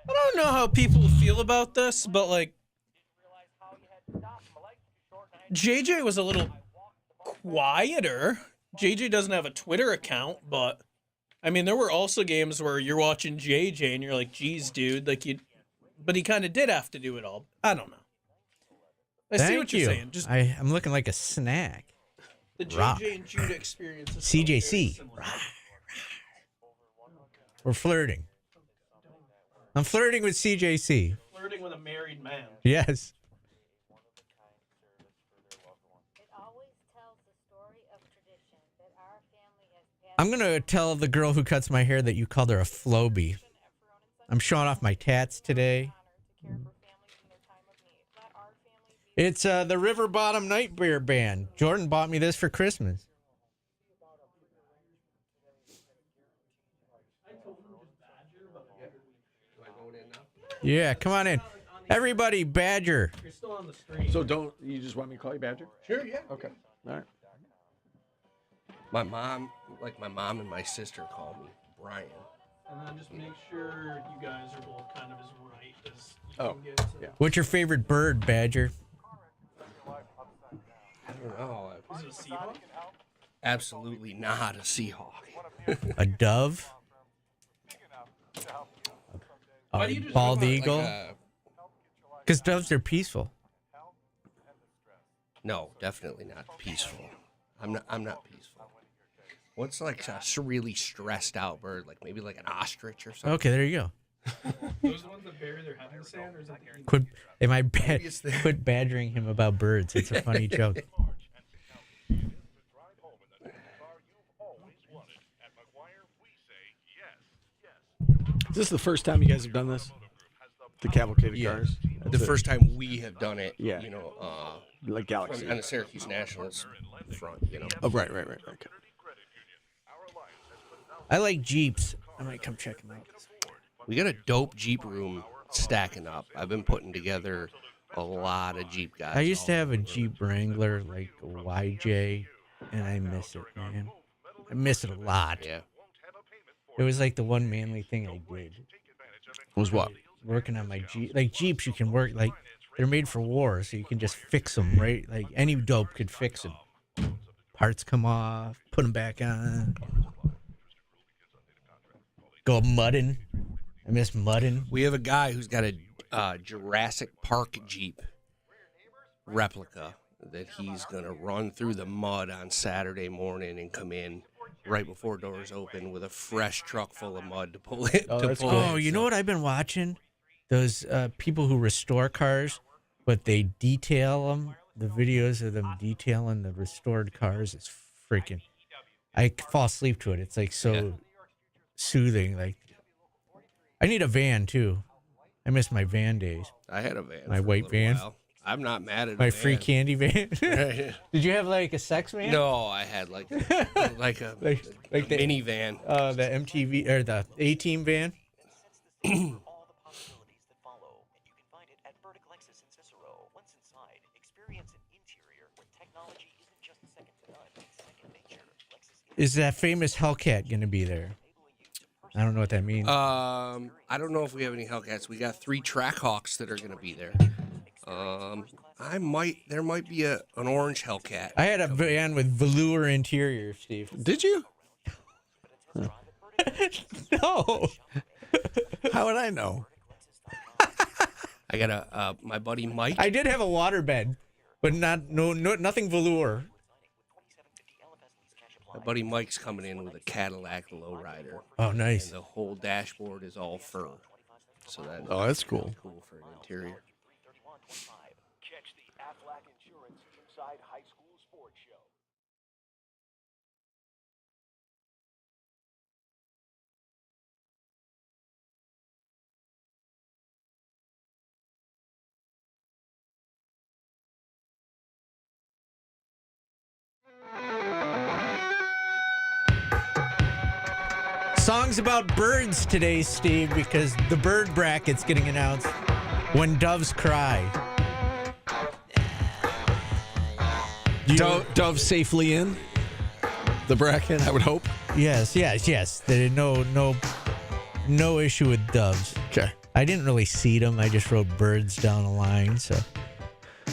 don't know how people feel about this, but like JJ was a little quieter. JJ doesn't have a Twitter account, but I mean, there were also games where you're watching JJ and you're like, "Geez, dude!" Like but he kind of did have to do it all. I don't know. I see what you're saying. Just I'm looking like a snack. the rock. JJ and Judah experience. Is CJC. We're flirting. I'm flirting with CJC. Flirting with a married man. Yes. I'm going to tell the girl who cuts my hair that you called her a Floby. I'm showing off my tats today. It's the River Bottom Night Beer Band. Jordan bought me this for Christmas. Yeah, come on in. Everybody, Badger. You're still on the screen. So you just want me to call you Badger? Sure, yeah. Okay. All right. My mom and my sister call me Brian. And then just make sure you guys are both kind of as right as you Oh, can get to. yeah. What's your favorite bird, Badger? I don't know. Is it a Seahawk? Absolutely not a Seahawk. A dove? Why do A you just bald go on, eagle? Because doves are peaceful. No, definitely not peaceful. I'm not peaceful. What's like a really stressed out bird, like maybe like an ostrich or something? Okay, there you go. Those are the ones that bury their head in the sand, or is that the Quit badgering him about birds. It's a funny joke. Is this the first time you guys have done this? The cavalcade of cars? The first time we have done it, Yeah. you know, Like Galaxy. on the Syracuse Nationals front, you know. Oh, right. Okay. I like Jeeps. I might come check them out. We got a dope Jeep room stacking up. I've been putting together a lot of Jeep guys. I used to have a Jeep Wrangler, like a YJ, and I miss it, man. I miss it a lot. Yeah. It was like the one manly thing I did. Was what? Working on my Jeep. Like Jeeps, you can work, like, they're made for war, so you can just fix them, right? Like, any dope could fix them. Parts come off, put them back on. Go mudding. I miss mudding. We have a guy who's got a Jurassic Park Jeep replica that he's going to run through the mud on Saturday morning and come in right before doors open with a fresh truck full of mud to pull it. Oh, you know what I've been watching? Those people who restore cars, but they detail them. The videos of them detailing the restored cars is freaking. I fall asleep to it. It's like so soothing. Like, I need a van too. I miss my van days. I had a van. My for a white little van. while. I'm not mad at My a free van. candy van. Did you have like a sex van? No, I had like a like a the minivan. The MTV or the A-Team van. all the possibilities that follow, and you can find it at Burdick Lexus in Cicero. Once inside, experience an interior where technology isn't just second to none, it's second nature. Lexus Is that famous Hellcat going to be there? I don't know what that means. I don't know if we have any Hellcats. We got 3 Trackhawks that are going to be there. There might be an orange Hellcat. I had a van with velour interior, Steve. Did you? No. How would I know? I got my buddy Mike. I did have a waterbed, but nothing velour. My buddy Mike's coming in with a Cadillac lowrider. Oh, nice. And the whole dashboard is all fur. So that's cool. Cool for an interior. Catch the Aflac Insurance Inside High School Sports Show. Songs about birds today, Steve, because the bird bracket's getting announced. When doves cry. Dove safely in the bracket, I would hope. Yes. There no issue with doves. Okay. I didn't really seed them. I just wrote birds down the line. So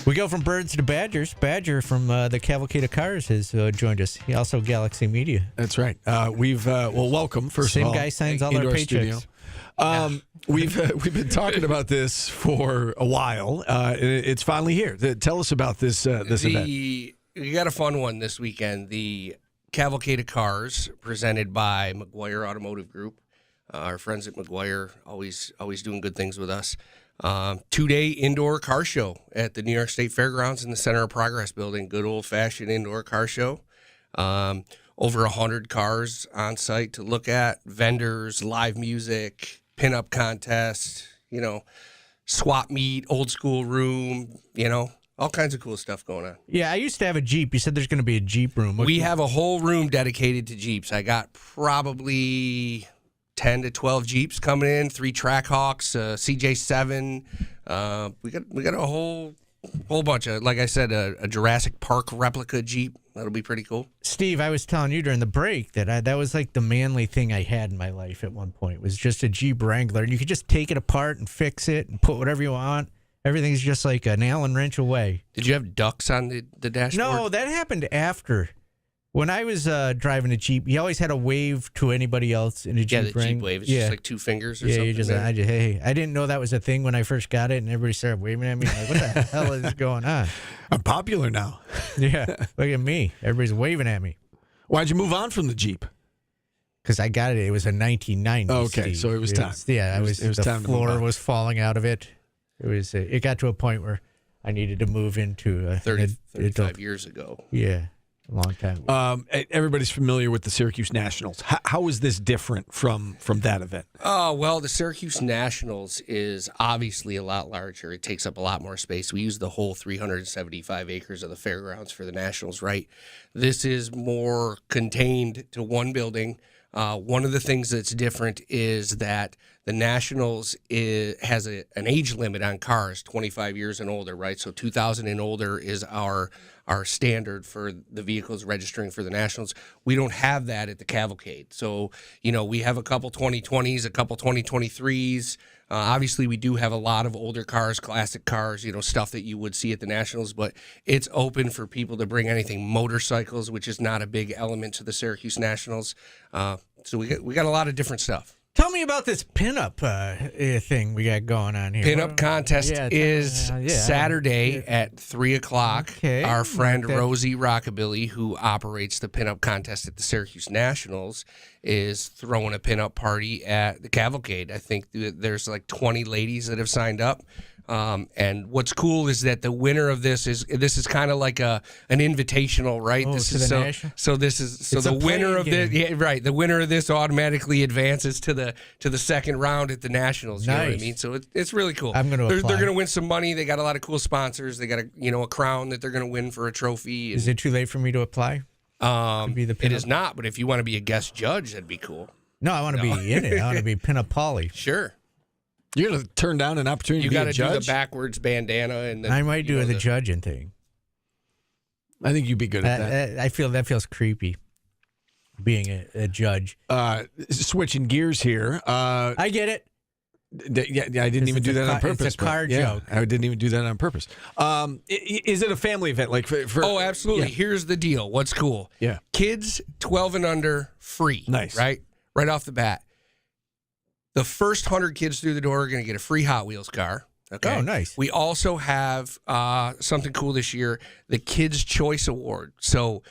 we go from birds to Badgers. Badger from the Cavalcade of Cars has joined us. He also Galaxy Media. That's right. Welcome first Same of all. guy signs all our paychecks. Studio. We've been talking about this for a while. It's finally here. Tell us about this event. You got a fun one this weekend. The Cavalcade of Cars, presented by McGuire Automotive Group. Our friends at McGuire always doing good things with us. 2-day indoor car show at the New York State Fairgrounds in the Center of Progress building. Good old-fashioned indoor car show. Over 100 cars on site to look at. Vendors, live music, pinup contest, swap meet, old school room, all kinds of cool stuff going on. Yeah, I used to have a Jeep. You said there's going to be a Jeep room. We have a whole room dedicated to Jeeps. I got probably 10 to 12 Jeeps coming in, 3 Trackhawks, CJ7. We got a whole bunch of, like I said, a Jurassic Park replica Jeep. That'll be pretty cool. Steve, I was telling you during the break that that was like the manly thing I had in my life at one point. It was just a Jeep Wrangler. And you could just take it apart and fix it and put whatever you want. Everything's just like an Allen wrench away. Did you have ducks on the dashboard? No, that happened after. When I was driving a Jeep, you always had to wave to anybody else in a Jeep. Yeah, the Jeep wave. It's just like 2 fingers or something. Hey. I didn't know that was a thing when I first got it, and everybody started waving at me. Like, what the hell is going on? I'm popular now. Yeah, look at me. Everybody's waving at me. Why'd you move on from the Jeep? Because I got it. It was a 1990. Okay, Steve. so it was time. It was time the to floor move on. was falling out of it. It got to a point where I needed to move into 35 years ago. Yeah, a long time ago. Everybody's familiar with the Syracuse Nationals. How is this different from that event? Oh, well, the Syracuse Nationals is obviously a lot larger. It takes up a lot more space. We use the whole 375 acres of the fairgrounds for the Nationals, right? This is more contained to one building. One of the things that's different is that the Nationals has an age limit on cars, 25 years and older, right? So 2000 and older is our standard for the vehicles registering for the Nationals. We don't have that at the Cavalcade. So, we have a couple 2020s, a couple 2023s. Obviously, we do have a lot of older cars, classic cars, stuff that you would see at the Nationals, but it's open for people to bring anything. Motorcycles, which is not a big element to the Syracuse Nationals. So we got a lot of different stuff. Tell me about this pinup thing we got going on here. Pinup contest is Saturday at 3 o'clock. Okay. Our friend Rosie Rockabilly, who operates the pinup contest at the Syracuse Nationals, is throwing a pinup party at the Cavalcade. I think there's like 20 ladies that have signed up. And what's cool is that the winner of this is kind of like an invitational, right? Oh, This to is the national? the winner of this, the winner of this automatically advances to the second round at the Nationals. You know what I mean? So it's really cool. I'm going to apply. They're going to win some money. They got a lot of cool sponsors. They got a crown that they're going to win for a trophy. Is it too late for me to apply? It is not, but if you want to be a guest judge, that'd be cool. No, I want to be in it. I want to be pinup Pauly. Sure. You're going to turn down an opportunity to be a judge? You got to do the backwards bandana. And I might do the judging thing. I think you'd be good at that. I feel that feels creepy, being a judge. Switching gears here. I get it. I didn't even do that on purpose. It's a car joke. I didn't even do that on purpose. Is it a family event? Like for Oh, absolutely. Yeah. Here's the deal. What's cool? Yeah. Kids 12 and under, free. Nice. Right off the bat. The first 100 kids through the door are going to get a free Hot Wheels car. Okay. Oh, nice. We also have something cool this year, the Kids' Choice Award. So,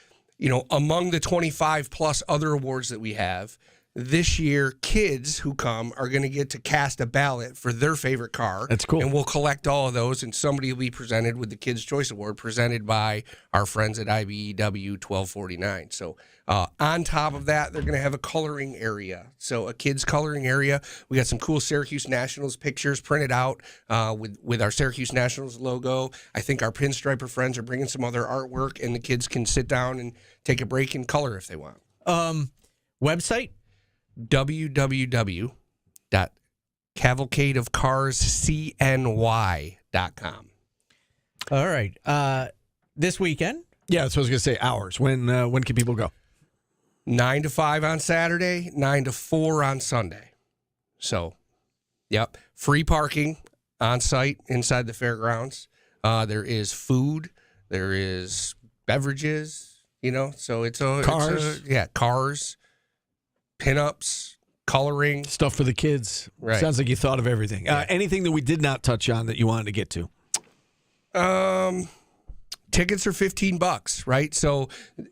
among the 25 plus other awards that we have, this year, kids who come are going to get to cast a ballot for their favorite car. That's cool. And we'll collect all of those, and somebody will be presented with the Kids' Choice Award presented by our friends at IBEW 1249. So on top of that, they're going to have a coloring area. So a kids' coloring area. We got some cool Syracuse Nationals pictures printed out with our Syracuse Nationals logo. I think our Pinstriper friends are bringing some other artwork, and the kids can sit down and take a break and color if they want. Website? www.cavalcadeofcarscny.com. All right. This weekend? Yeah, that's what I was going to say. Hours. When can people go? 9 to 5 on Saturday, 9 to 4 on Sunday. So, yep. Free parking on site inside the fairgrounds. There is food. There is beverages, so it's a... Cars. Cars. Pinups, coloring. Stuff for the kids. Right. Sounds like you thought of everything. Yeah. Anything that we did not touch on that you wanted to get to? Tickets are $15, right? So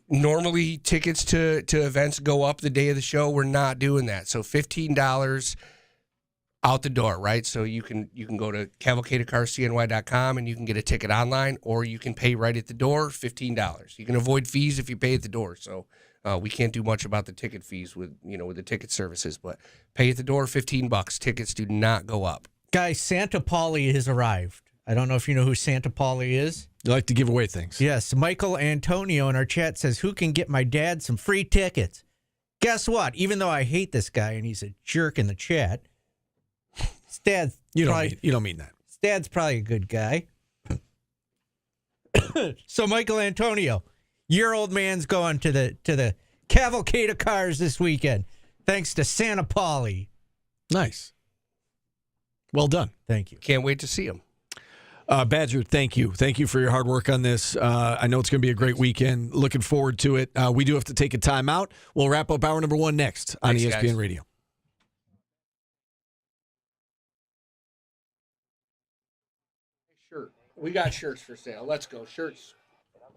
normally tickets to events go up the day of the show. We're not doing that. So $15 out the door, right? So you can go to cavalcadeofcarscny.com and you can get a ticket online, or you can pay right at the door, $15. You can avoid fees if you pay at the door. So we can't do much about the ticket fees with the ticket services, but pay at the door, $15. Tickets do not go up. Guys, Santa Pauli has arrived. I don't know if you know who Santa Pauli is. You like to give away things. Yes. Michael Antonio in our chat says, who can get my dad some free tickets? Guess what? Even though I hate this guy and he's a jerk in the chat, Stad's You don't mean that. Stad's probably a good guy. So Michael Antonio, your old man's going to the Cavalcade of Cars this weekend, thanks to Santa Pauli. Nice. Well done. Thank you. Can't wait to see him. Badger, thank you. Thank you for your hard work on this. I know it's going to be a great weekend. Looking forward to it. We do have to take a timeout. We'll wrap up hour number 1 next on Thanks, ESPN guys. Radio. Shirt. We got shirts for sale. Let's go. Shirts.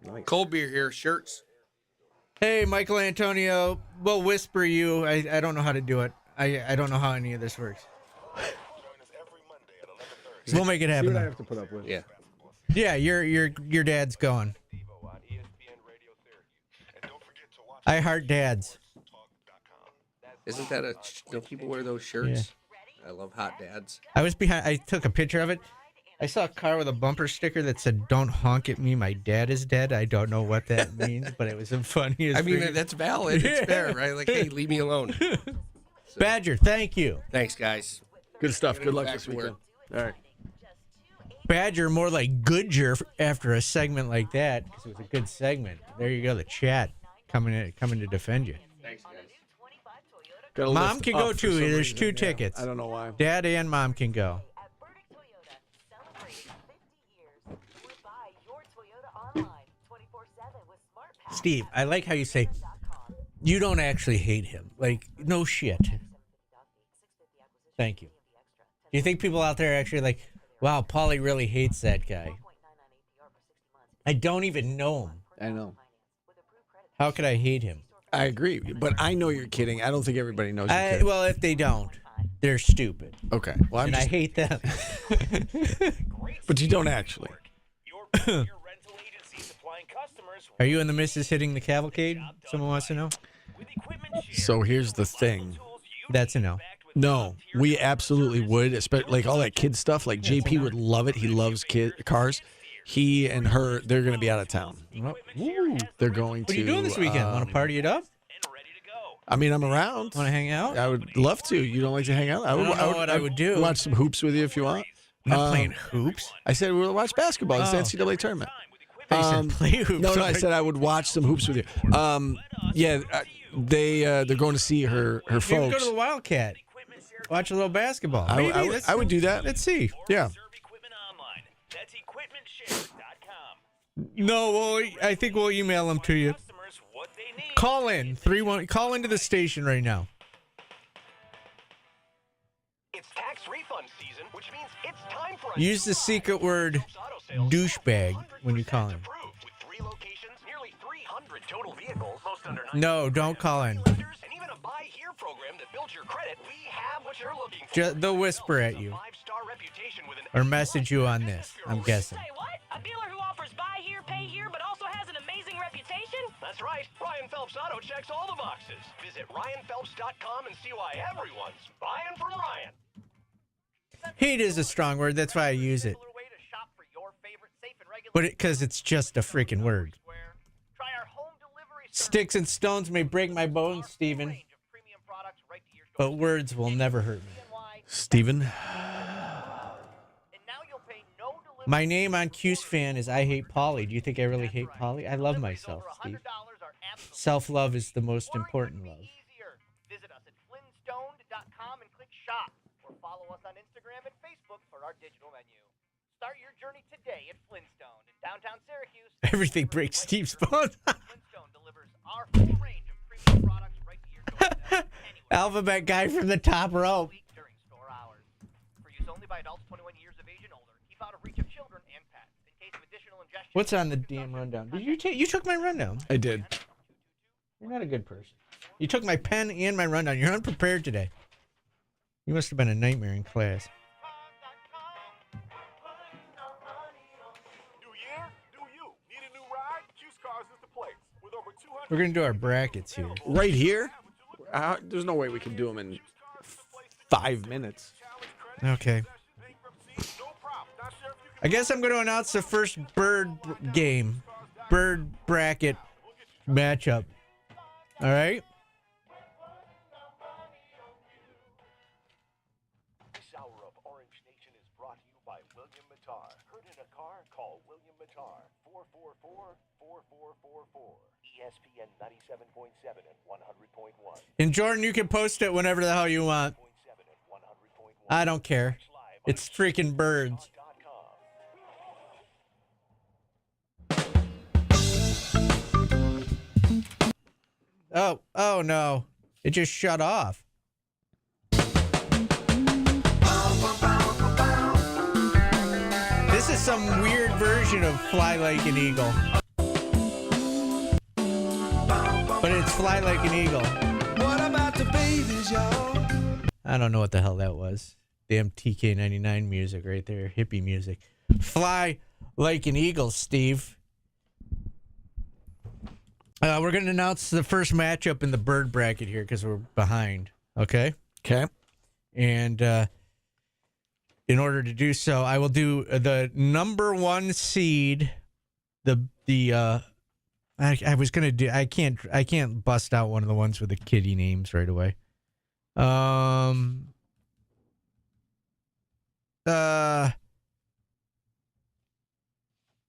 Nice. Cold beer here. Shirts. Hey, Michael Antonio, we'll whisper you. I don't know how to do it. I don't know how any of this works. We'll make it happen. See what I have to put up with. Yeah. Yeah, your dad's going. I heart dads. Isn't that don't people wear those shirts? Yeah. I love hot dads. I was behind. I took a picture of it. I saw a car with a bumper sticker that said, "Don't honk at me. My dad is dead." I don't know what that means, but it was the funniest. I mean, that's valid. It's fair, right? Like, hey, leave me alone. So, Badger, thank you. Thanks, guys. Good stuff. Good luck this weekend. All right. Badger, more like Goodger after a segment like that, because it was a good segment. There you go, the chat coming to defend you. Thanks, guys. Mom can go too. There's 2 tickets. I don't know why. Dad and Mom can go. Steve, I like how you say you don't actually hate him. Like, no shit. Thank you. Do you think people out there are actually like, wow, Paulie really hates that guy? I don't even know him. I know. How could I hate him? I agree, but I know you're kidding. I don't think everybody knows you're kidding. Well, if they don't, they're stupid. Okay. Well, I hate them. But you don't actually. Are you in the midst of hitting the cavalcade? Someone wants to know. So here's the thing. That's a no. No, we absolutely would, especially like all that kid stuff. Like JP would love it. He loves cars. He and her, they're going to be out of town. Ooh. They're going to. What are you doing this weekend? Want to party it up? I mean, I'm around. Want to hang out? I would love to. You don't like to hang out? I don't know what I would do. Watch some hoops with you if you want. I'm not playing hoops. I said we'll watch basketball. It's the NCAA tournament. They said play hoops. No, I said I would watch some hoops with you. They're going to see her folks. Maybe go to the Wildcat. Watch a little basketball. I would do that. Let's see. Yeah. No, well, I think we'll email them to you. Call in 31. Call into the station right now. It's tax refund season, which means it's time Use the secret word douchebag when you call him. No, don't call in. They'll whisper at you or message you on this, I'm guessing. Say what? A dealer who offers buy here, pay here, but also has an amazing reputation? That's right. Ryan Phelps Auto checks all the boxes. Visit RyanPhelps.com and see why everyone's buying from Ryan. Hate is a strong word. That's why I use it. But because it's just a freaking word. Sticks and stones may break my bones, Steven. But words will never hurt me. Steven? My name on Q's fan is I Hate Polly. Do you think I really hate Polly? I love myself, Steve. Self-love is the most important love. Visit us at flintstone.com and click shop, or follow us on Instagram and Facebook for our digital menu. Start your journey today at Flintstone in downtown Syracuse. Everything breaks Steve's bones. Flintstone delivers our full range of premium products right to your doorstep. Alphabet guy from the top row. During store hours. For use only by adults 21 years of age and older. Keep out of reach of children and pets. In case of additional ingestion. What's on the damn rundown? Did you took my rundown? I did. You're not a good person. You took my pen and my rundown. You're unprepared today. You must have been a nightmare in class. We're going to do our brackets here. Right here? There's no way we can do them in 5 minutes. Okay. I guess I'm going to announce the first bird bracket matchup. All right? This hour of Orange Nation is brought to you by William Matar. Hurt in a car? Call William Matar. 444-4444. ESPN 97.7 and 100.1. And Jordan, you can post it whenever the hell you want. I don't care. It's freaking birds. Oh no. It just shut off. This is some weird version of Fly Like an Eagle. But it's Fly Like an Eagle. What about the babies, y'all? I don't know what the hell that was. Damn TK99 music right there. Hippie music. Fly Like an Eagle, Steve. We're going to announce the first matchup in the bird bracket here because we're behind. Okay? Okay. And in order to do so, I will do the number one seed. I was gonna do. I can't bust out one of the ones with the kiddie names right away.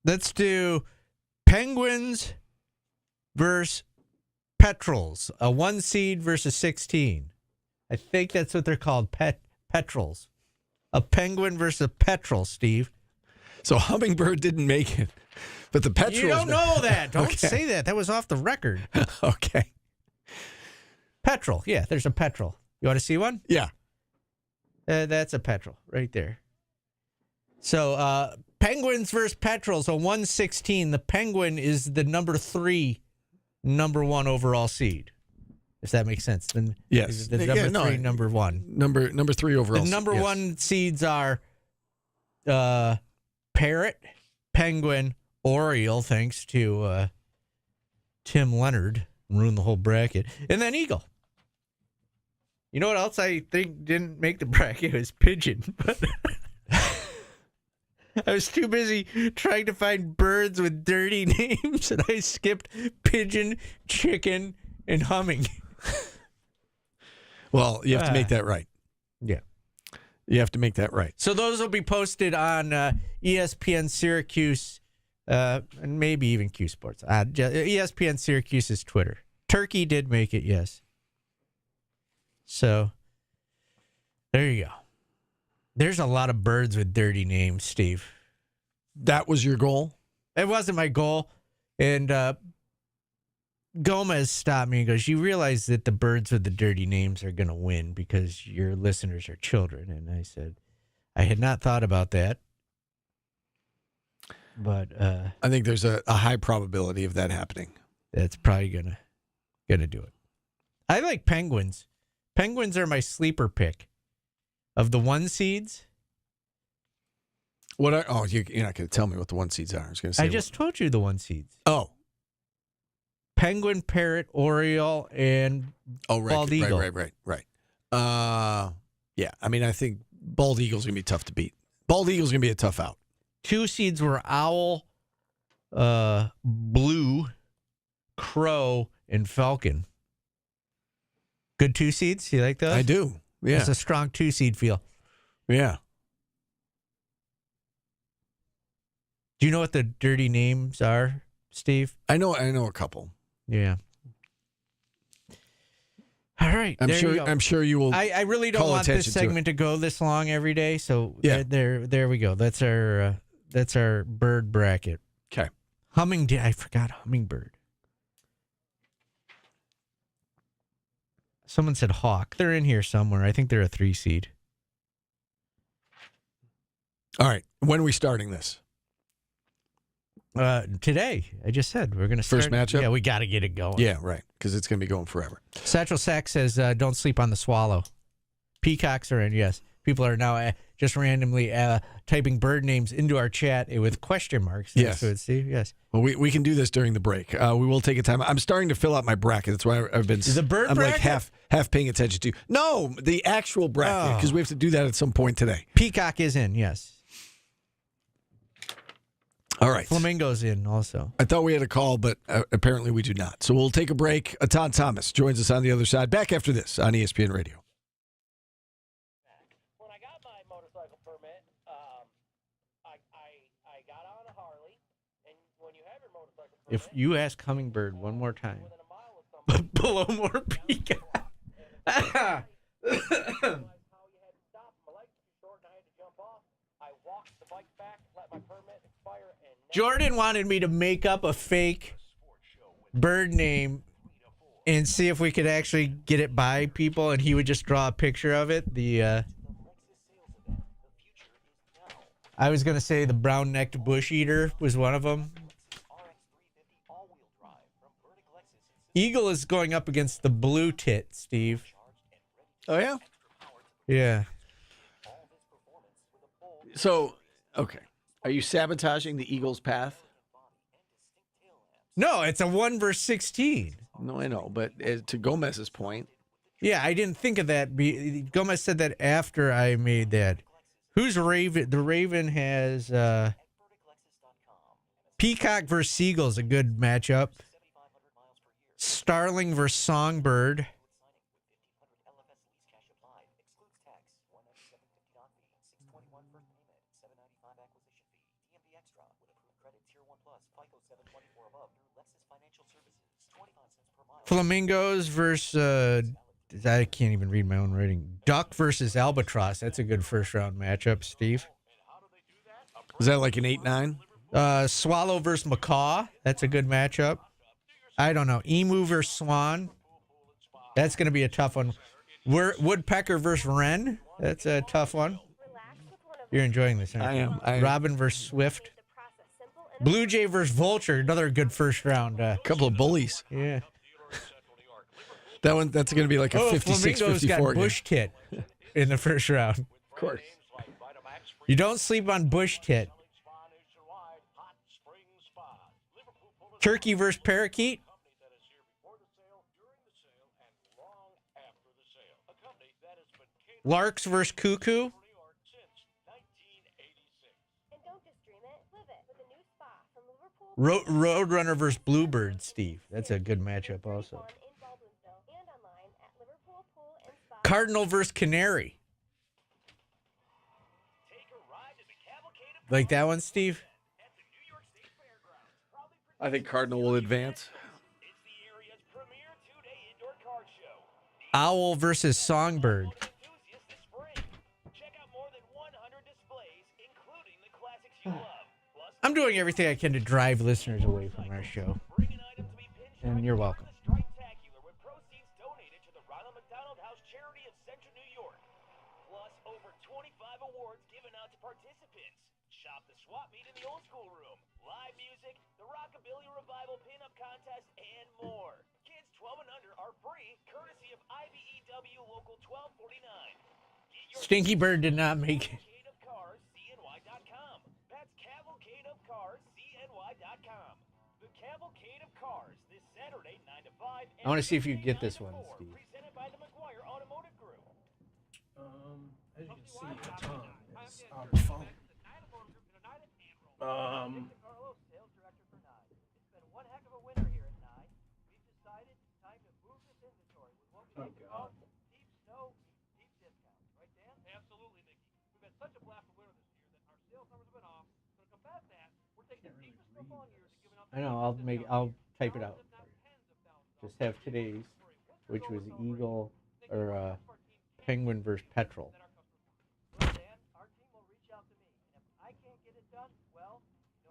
Let's do Penguins versus Petrels. A 1 seed versus 16. I think that's what they're called. Petrels. A penguin versus a petrel, Steve. So Hummingbird didn't make it, but the Petrels. You don't know that. Don't Okay. say that. That was off the record. Okay. Petrel. Yeah, there's a petrel. You want to see one? Yeah. That's a petrel right there. So Penguins versus Petrels, a 116. The Penguin is the number 1 overall seed. If that makes sense. Then Yes. the number 3, number 1. Number 3 overall. The number yes. 1 seeds are Parrot, Penguin, Oriole, thanks to Tim Leonard, ruined the whole bracket, and then Eagle. You know what else I think didn't make the bracket? It was Pigeon. But I was too busy trying to find birds with dirty names, and I skipped Pigeon, Chicken, and Humming. Well, you have to make that right. Yeah. You have to make that right. So those will be posted on ESPN Syracuse, and maybe even Q Sports. ESPN Syracuse's Twitter. Turkey did make it, yes. So there you go. There's a lot of birds with dirty names, Steve. That was your goal? It wasn't my goal. And Gomez stopped me and goes, you realize that the birds with the dirty names are going to win because your listeners are children. And I said, I had not thought about that. But I think there's a high probability of that happening. That's probably gonna do it. I like Penguins. Penguins are my sleeper pick of the 1 seeds. You're not going to tell me what the 1 seeds are. I was going to say. I just told you the 1 seeds. Oh. Penguin, Parrot, Oriole, and Bald Eagle. Right. Yeah, I mean, I think Bald Eagle's going to be tough to beat. Bald Eagle's going to be a tough out. 2 seeds were Owl, Blue, Crow, and Falcon. Good 2 seeds? You like those? I do. Yeah. It's a strong 2 seed feel. Yeah. Do you know what the dirty names are, Steve? I know a couple. Yeah. All right. I'm sure you will. I really don't want this segment to go this long every day. So there we go. That's our bird bracket. Okay. I forgot hummingbird. Someone said hawk. They're in here somewhere. I think they're a 3 seed. All right. When are we starting this? Today. I just said we're going to start. First matchup? Yeah, we got to get it going. Yeah, right. Because it's going to be going forever. Satchel Sack says, don't sleep on the swallow. Peacocks are in, yes. People are now just randomly typing bird names into our chat with question marks. Yes. Steve, yes. Well, we can do this during the break. We will take a time. I'm starting to fill out my bracket. That's why I've been. The bird I'm bracket? like half paying attention to. No, the actual bracket, because we have to do that at some point today. Peacock is in, yes. All right. Flamingo's in also. I thought we had a call, but apparently we do not. So we'll take a break. Todd Thomas joins us on the other side. Back after this on ESPN Radio. When I got my motorcycle permit, I got on a Harley, and when you have your motorcycle permit, If you ask hummingbird one more time, below more peacock. Jordan wanted me to make up a fake bird name and see if we could actually get it by people, and he would just draw a picture of it. I was going to say the brown-necked bush eater was one of them. Eagle is going up against the blue tit, Steve. Oh, yeah? Yeah. So, okay. Are you sabotaging the Eagles' path? No, it's a 1 versus 16. No, I know. But to Gomez's point. Yeah, I didn't think of that. Gomez said that after I made that. Who's Raven? The Raven has Peacock versus Seagull is a good matchup. Starling versus Songbird. Flamingos versus I can't even read my own writing. Duck versus Albatross. That's a good first round matchup, Steve. Is that like an 8-9? Swallow versus Macaw. That's a good matchup. I don't know. Emu versus Swan. That's going to be a tough one. Woodpecker versus Wren. That's a tough one. You're enjoying this, aren't you? I am. Robin versus Swift. Blue Jay versus Vulture. Another good first round. Couple of bullies. Yeah. That's going to be like a 56-54 got game. Bush Tit in the first round. Of course. You don't sleep on Bush Tit. Turkey versus Parakeet. Larks versus Cuckoo. Roadrunner versus Bluebird, Steve. That's a good matchup also. Cardinal versus Canary. Like that one, Steve? I think Cardinal will advance. Owl versus Songbird. I'm doing everything I can to drive listeners away from our show. And you're welcome. Charity of Central New York. Plus over 25 awards given swap meet in the old school room. Live music, the Rockabilly Revival pinup contest, and more. Kids 12 and under are free, courtesy of IBEW Local 1249. Stinky Bird did not make it. CavalcadeOfCarsCNY.com. That's CavalcadeOfCarsCNY.com. The Cavalcade of Cars this Saturday, 9 to 5. I want to see if you get this one, Steve. Presented by the McGuire Automotive Group. As you can see, a ton is on the phone. Carlos, sales director for Nye. It's been one heck of a winter here at Nye. We've decided it's time to move this inventory with what we like to call deep snow, deep discounts. Right, Dan? Absolutely, Mickey. We've had such a blast of winter this year that our sales numbers have been off. So to combat that, we're taking the deepest snowfall in years and giving up. I know. I'll type it out. Just have today's, which was Eagle or Penguin versus Petrol.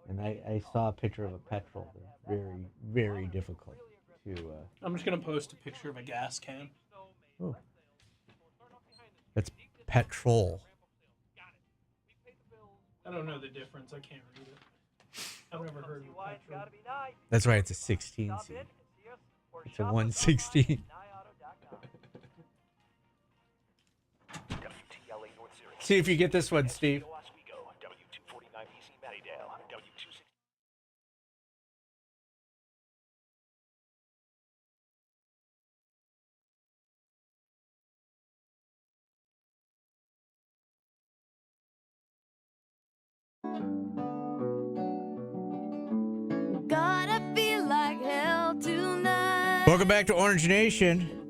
And I saw a picture of a Petrol. They're very, very difficult to. I'm just going to post a picture of a gas can. Oh. That's Petrol. I don't know the difference. I can't read it. I've never heard of petrol. That's right. It's a 16C. It's a 116. See if you get this one, Steve. Gotta feel like hell tonight. Welcome back to Orange Nation.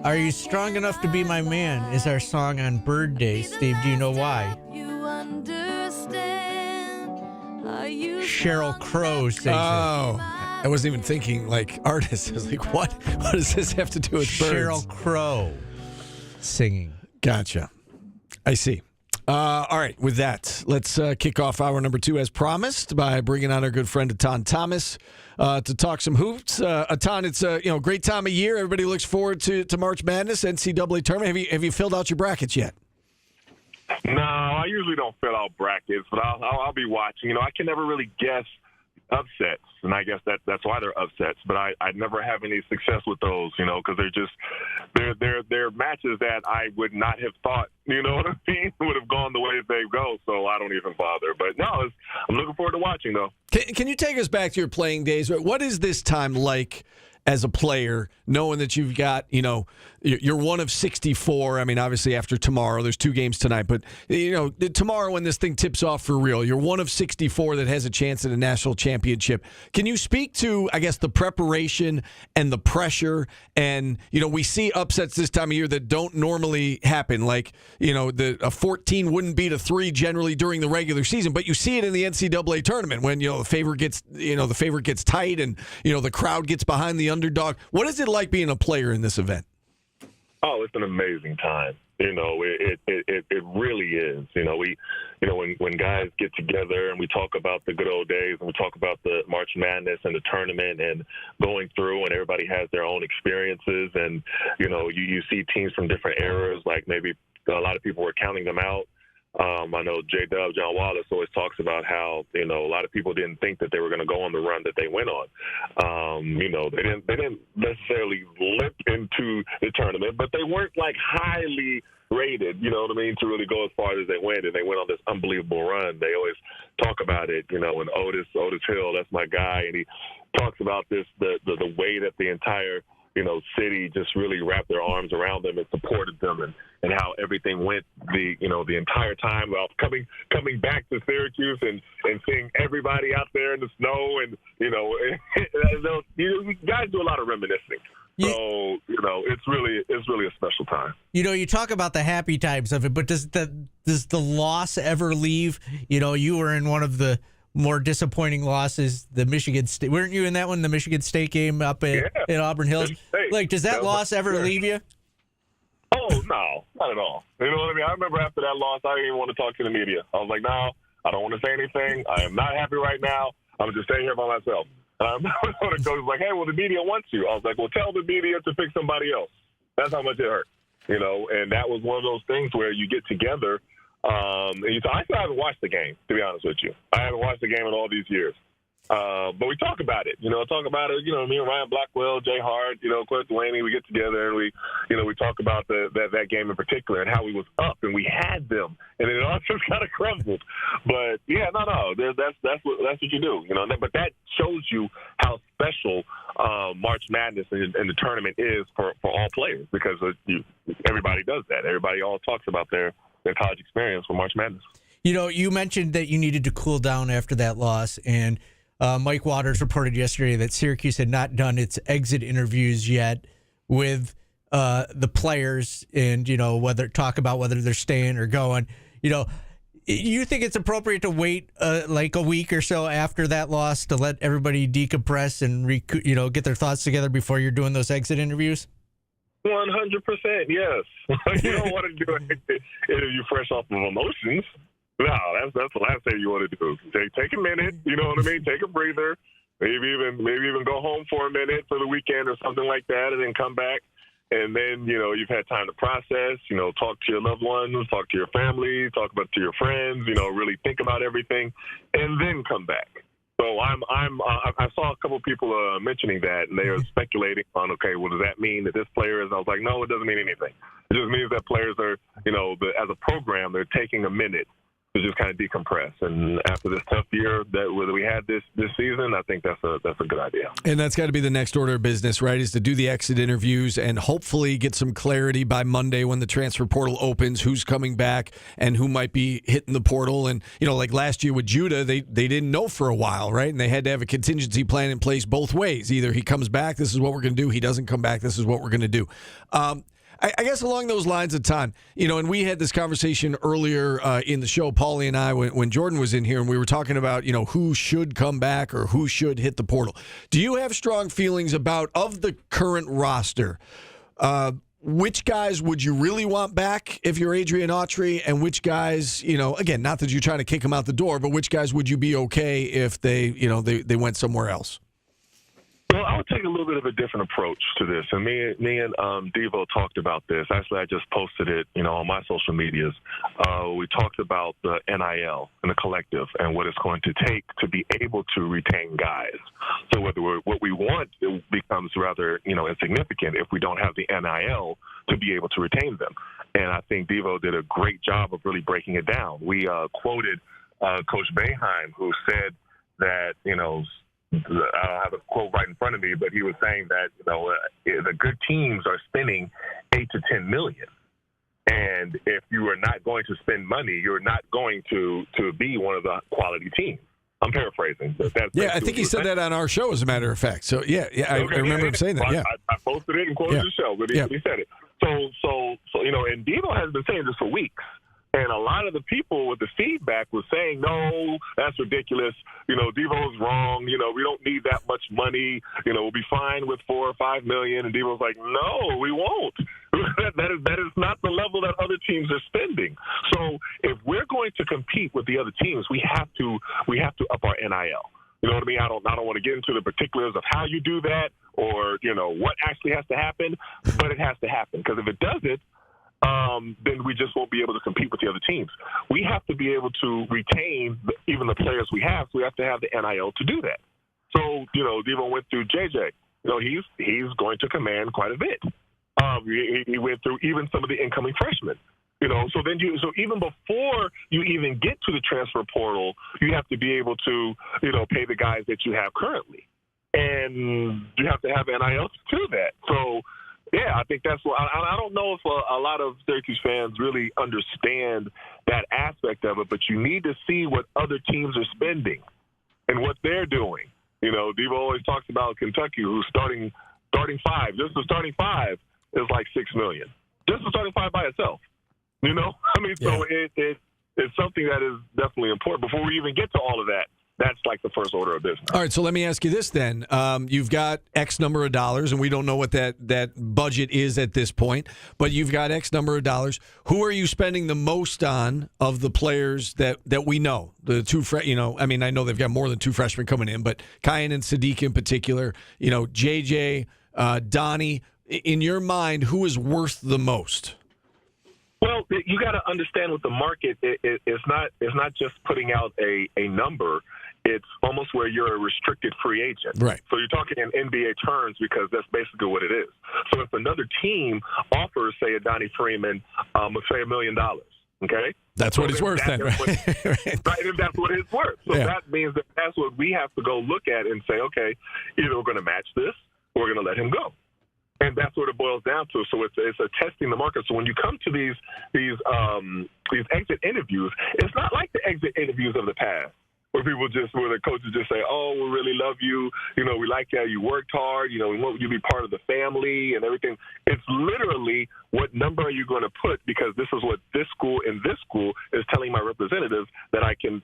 Are You Strong Enough to Be My Man is our song on Bird Day. Steve, do you know why? Sheryl Crow sings Oh, I wasn't even thinking like artist. I was like, what? What does this have to do with birds? Sheryl Crow singing. Gotcha. I see. All right, with that, let's kick off hour number 2 as promised by bringing on our good friend Atan Thomas to talk some hoops. Atan, it's a great time of year. Everybody looks forward to March Madness, NCAA tournament. Have you filled out your brackets yet? No, I usually don't fill out brackets, but I'll be watching. I can never really guess upsets, and I guess that's why they're upsets. But I never have any success with those, because they're matches that I would not have thought, what I mean, would have gone the way that they go. So I don't even bother. But no, I'm looking forward to watching though. Can you take us back to your playing days? What is this time like as a player, knowing that you've got, you're one of 64. I mean, obviously after tomorrow, there's 2 games tonight, but, tomorrow when this thing tips off for real, you're one of 64 that has a chance at a national championship. Can you speak to, I guess, the preparation and the pressure? And, we see upsets this time of year that don't normally happen. Like, a 14 wouldn't beat a 3 generally during the regular season, but you see it in the NCAA tournament when, the favorite gets tight and, the crowd gets behind the underdog. What is it like being a player in this event? Oh, it's an amazing time. It really is. When guys get together and we talk about the good old days and we talk about the March Madness and the tournament and going through, and everybody has their own experiences, and you see teams from different eras. Like maybe a lot of people were counting them out. I know J-Dub, John Wallace, always talks about how, a lot of people didn't think that they were going to go on the run that they went on. They didn't necessarily limp into the tournament, but they weren't like highly rated, to really go as far as they went. And they went on this unbelievable run. They always talk about it, and Otis Hill, that's my guy. And he talks about this, the way that the entire, city just really wrapped their arms around them and supported them, and how everything went the entire time. Well, coming back to Syracuse and seeing everybody out there in the snow, and guys do a lot of reminiscing. So it's really a special time. You talk about the happy times of it, but does the loss ever leave? You were in one of the more disappointing losses, the Michigan State. Weren't you in that one, the Michigan State game up in Auburn Hills? Like, does that loss ever leave you? Oh, no, not at all. You know what I mean? I remember after that loss, I didn't even want to talk to the media. I was like, no, I don't want to say anything. I am not happy right now. I'm just staying here by myself. The coach was like, hey, well, the media wants you. I was like, well, tell the media to pick somebody else. That's how much it hurt. And that was one of those things where you get together I still haven't watched the game, to be honest with you. I haven't watched the game in all these years. But we talk about it, me and Ryan Blackwell, Jay Hart, Cliff Delaney, we get together and we talk about that game in particular and how we was up and we had them and then it all just kind of crumbled. But yeah, that's what you do, but that shows you how special March Madness and the tournament is for all players because everybody does that. Everybody all talks about their college experience with March Madness. You mentioned that you needed to cool down after that loss, and Mike Waters reported yesterday that Syracuse had not done its exit interviews yet with the players and, talk about whether they're staying or going. You think it's appropriate to wait like a week or so after that loss to let everybody decompress and, get their thoughts together before you're doing those exit interviews? 100%, yes. You don't want to do an interview fresh off of emotions. No, that's the last thing you want to do. Take a minute, you know what I mean? Take a breather. Maybe even go home for a minute for the weekend or something like that, and then come back. And then you've had time to process. Talk to your loved ones, talk to your family, talk to your friends. Really think about everything, and then come back. So I saw a couple of people mentioning that, and they are speculating on, okay, what does that mean that this player is? I was like, no, it doesn't mean anything. It just means that players are, as a program, they're taking a minute to just kind of decompress. And after this tough year that we had this season, I think that's a good idea. And that's got to be the next order of business, right, is to do the exit interviews and hopefully get some clarity by Monday when the transfer portal opens, who's coming back and who might be hitting the portal. And, like last year with Judah, they didn't know for a while, right? And they had to have a contingency plan in place both ways. Either he comes back, this is what we're going to do. He doesn't come back, this is what we're going to do. I guess along those lines of time, and we had this conversation earlier in the show, Paulie and I, when Jordan was in here, and we were talking about, who should come back or who should hit the portal. Do you have strong feelings about, of the current roster, which guys would you really want back if you're Adrian Autry, and which guys, again, not that you're trying to kick them out the door, but which guys would you be okay if they went somewhere else? Well, I would take a little bit of a different approach to this. And me and Devo talked about this. Actually, I just posted it, on my social medias. We talked about the NIL and the collective and what it's going to take to be able to retain guys. So what we want becomes rather, insignificant if we don't have the NIL to be able to retain them. And I think Devo did a great job of really breaking it down. We quoted Coach Boeheim, who said that, I don't have a quote right in front of me, but he was saying that the good teams are spending $8 to $10 million, and if you are not going to spend money, you're not going to be one of the quality teams. I'm paraphrasing. I think he said that on our show, as a matter of fact. So I remember him saying that. Yeah, I posted it and quoted the show, but he said it. So and Devo has been saying this for weeks. And a lot of the people with the feedback was saying, no, that's ridiculous. Devo's wrong. We don't need that much money. We'll be fine with $4 or $5 million. And Devo's like, no, we won't. that is not the level that other teams are spending. So if we're going to compete with the other teams, we have to up our NIL. You know what I mean? I don't want to get into the particulars of how you do that or, what actually has to happen, but it has to happen. Because if it doesn't, then we just won't be able to compete with the other teams. We have to be able to retain even the players we have, so we have to have the NIL to do that. So, Devo went through JJ. He's going to command quite a bit. He went through even some of the incoming freshmen. So even before you even get to the transfer portal, you have to be able to, pay the guys that you have currently. And you have to have NIL to do that. So, yeah, I think that's what I don't know if a lot of Syracuse fans really understand that aspect of it, but you need to see what other teams are spending and what they're doing. Devo always talks about Kentucky, who's starting five. Just the starting five is like $6 million. Just the starting five by itself. So it's something that is definitely important. Before we even get to all of that, that's like the first order of business. All right, so let me ask you this then. You've got X number of dollars, and we don't know what that budget is at this point, but you've got X number of dollars. Who are you spending the most on of the players that we know? The two, I know they've got more than two freshmen coming in, but Kyan and Sadiq in particular, JJ, Donnie. In your mind, who is worth the most? Well, you got to understand with the market, it's not just putting out a number. It's almost where you're a restricted free agent. Right. So you're talking in NBA terms because that's basically what it is. So if another team offers, say, a Donnie Freeman, say $1 million, okay? That's what it's worth then, right? Right, if that's what it's worth. So that means that that's what we have to go look at and say, okay, either we're going to match this or we're going to let him go. And that's what it boils down to. So it's a testing the market. So when you come to these exit interviews, it's not like the exit interviews of the past, where the coaches just say, "Oh, we really love you. You know, we like how you worked hard. You know, we want you to be part of the family and everything." It's literally, what number are you going to put? Because this is what this school and this school is telling my representatives that I can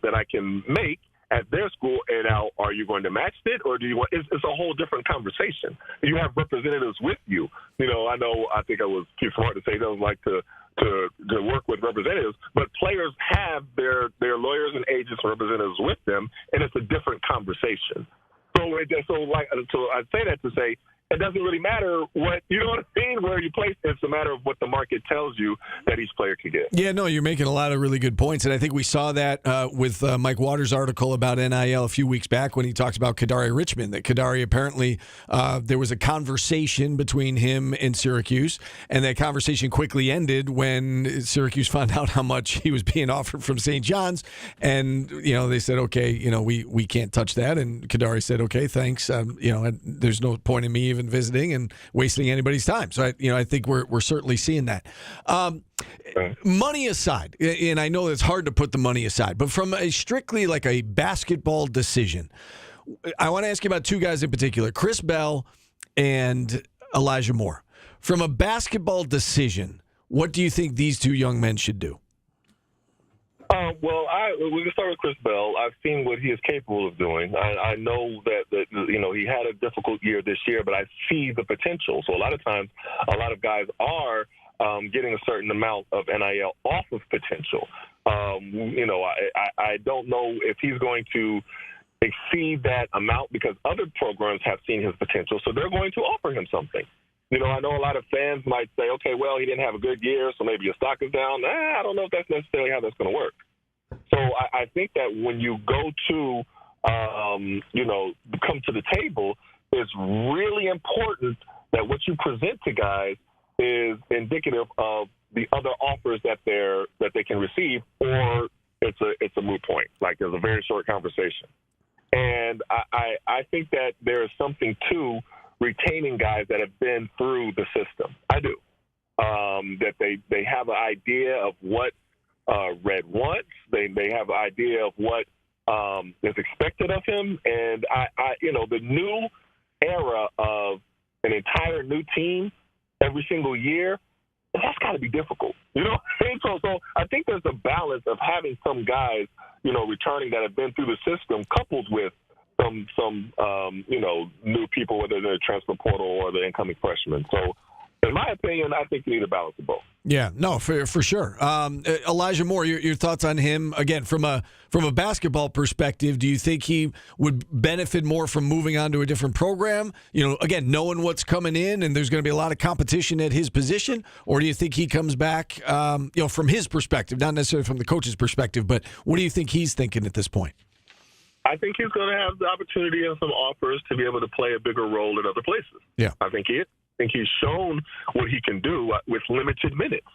make at their school. And now, are you going to match it, or do you want? It's a whole different conversation. You have representatives with you. You know, I think I was too smart to say they don't like to work with representatives, but players have their lawyers and agents and representatives with them, and it's a different conversation. So I say that to say it doesn't really matter what, you know what I mean, where you place it. It's a matter of what the market tells you that each player can get. Yeah, no, you're making a lot of really good points, and I think we saw that with Mike Waters' article about NIL a few weeks back when he talked about Kadari Richmond, that Kadari apparently, there was a conversation between him and Syracuse, and that conversation quickly ended when Syracuse found out how much he was being offered from St. John's, and, you know, they said, okay, you know, we can't touch that, and Kadari said, okay, thanks, you know, there's no point in me even visiting and wasting anybody's time. So I think we're certainly seeing that. Money aside, and I know it's hard to put the money aside, but from a strictly like a basketball decision, I want to ask you about two guys in particular, Chris Bell and Elijah Moore. From a basketball decision, what do you think these two young men should do? Well, we can start with Chris Bell. I've seen what he is capable of doing. I know that you know, he had a difficult year this year, but I see the potential. So a lot of times, a lot of guys are getting a certain amount of NIL off of potential. You know, I don't know if he's going to exceed that amount because other programs have seen his potential, so they're going to offer him something. You know, I know a lot of fans might say, okay, well, he didn't have a good year, so maybe your stock is down. I don't know if that's necessarily how that's going to work. So I think that when you go to, you know, come to the table, it's really important that what you present to guys is indicative of the other offers that they can receive, or it's a moot point. Like, there's a very short conversation. And I think that there is something to retaining guys that have been through the system. I do. That they have an idea of what Red wants. They have an idea of what is expected of him. And I you know, the new era of an entire new team every single year, that's got to be difficult. You know, so I think there's a balance of having some guys, you know, returning that have been through the system, coupled with some you know, new people, whether they're the transfer portal or the incoming freshmen. So, in my opinion, I think you need a balance of both. Yeah, no, for sure. Elijah Moore, your thoughts on him again from a basketball perspective? Do you think he would benefit more from moving on to a different program? You know, again, knowing what's coming in, and there's going to be a lot of competition at his position, or do you think he comes back? You know, from his perspective, not necessarily from the coach's perspective, but what do you think he's thinking at this point? I think he's going to have the opportunity and some offers to be able to play a bigger role in other places. Yeah, I think he's shown what he can do with limited minutes.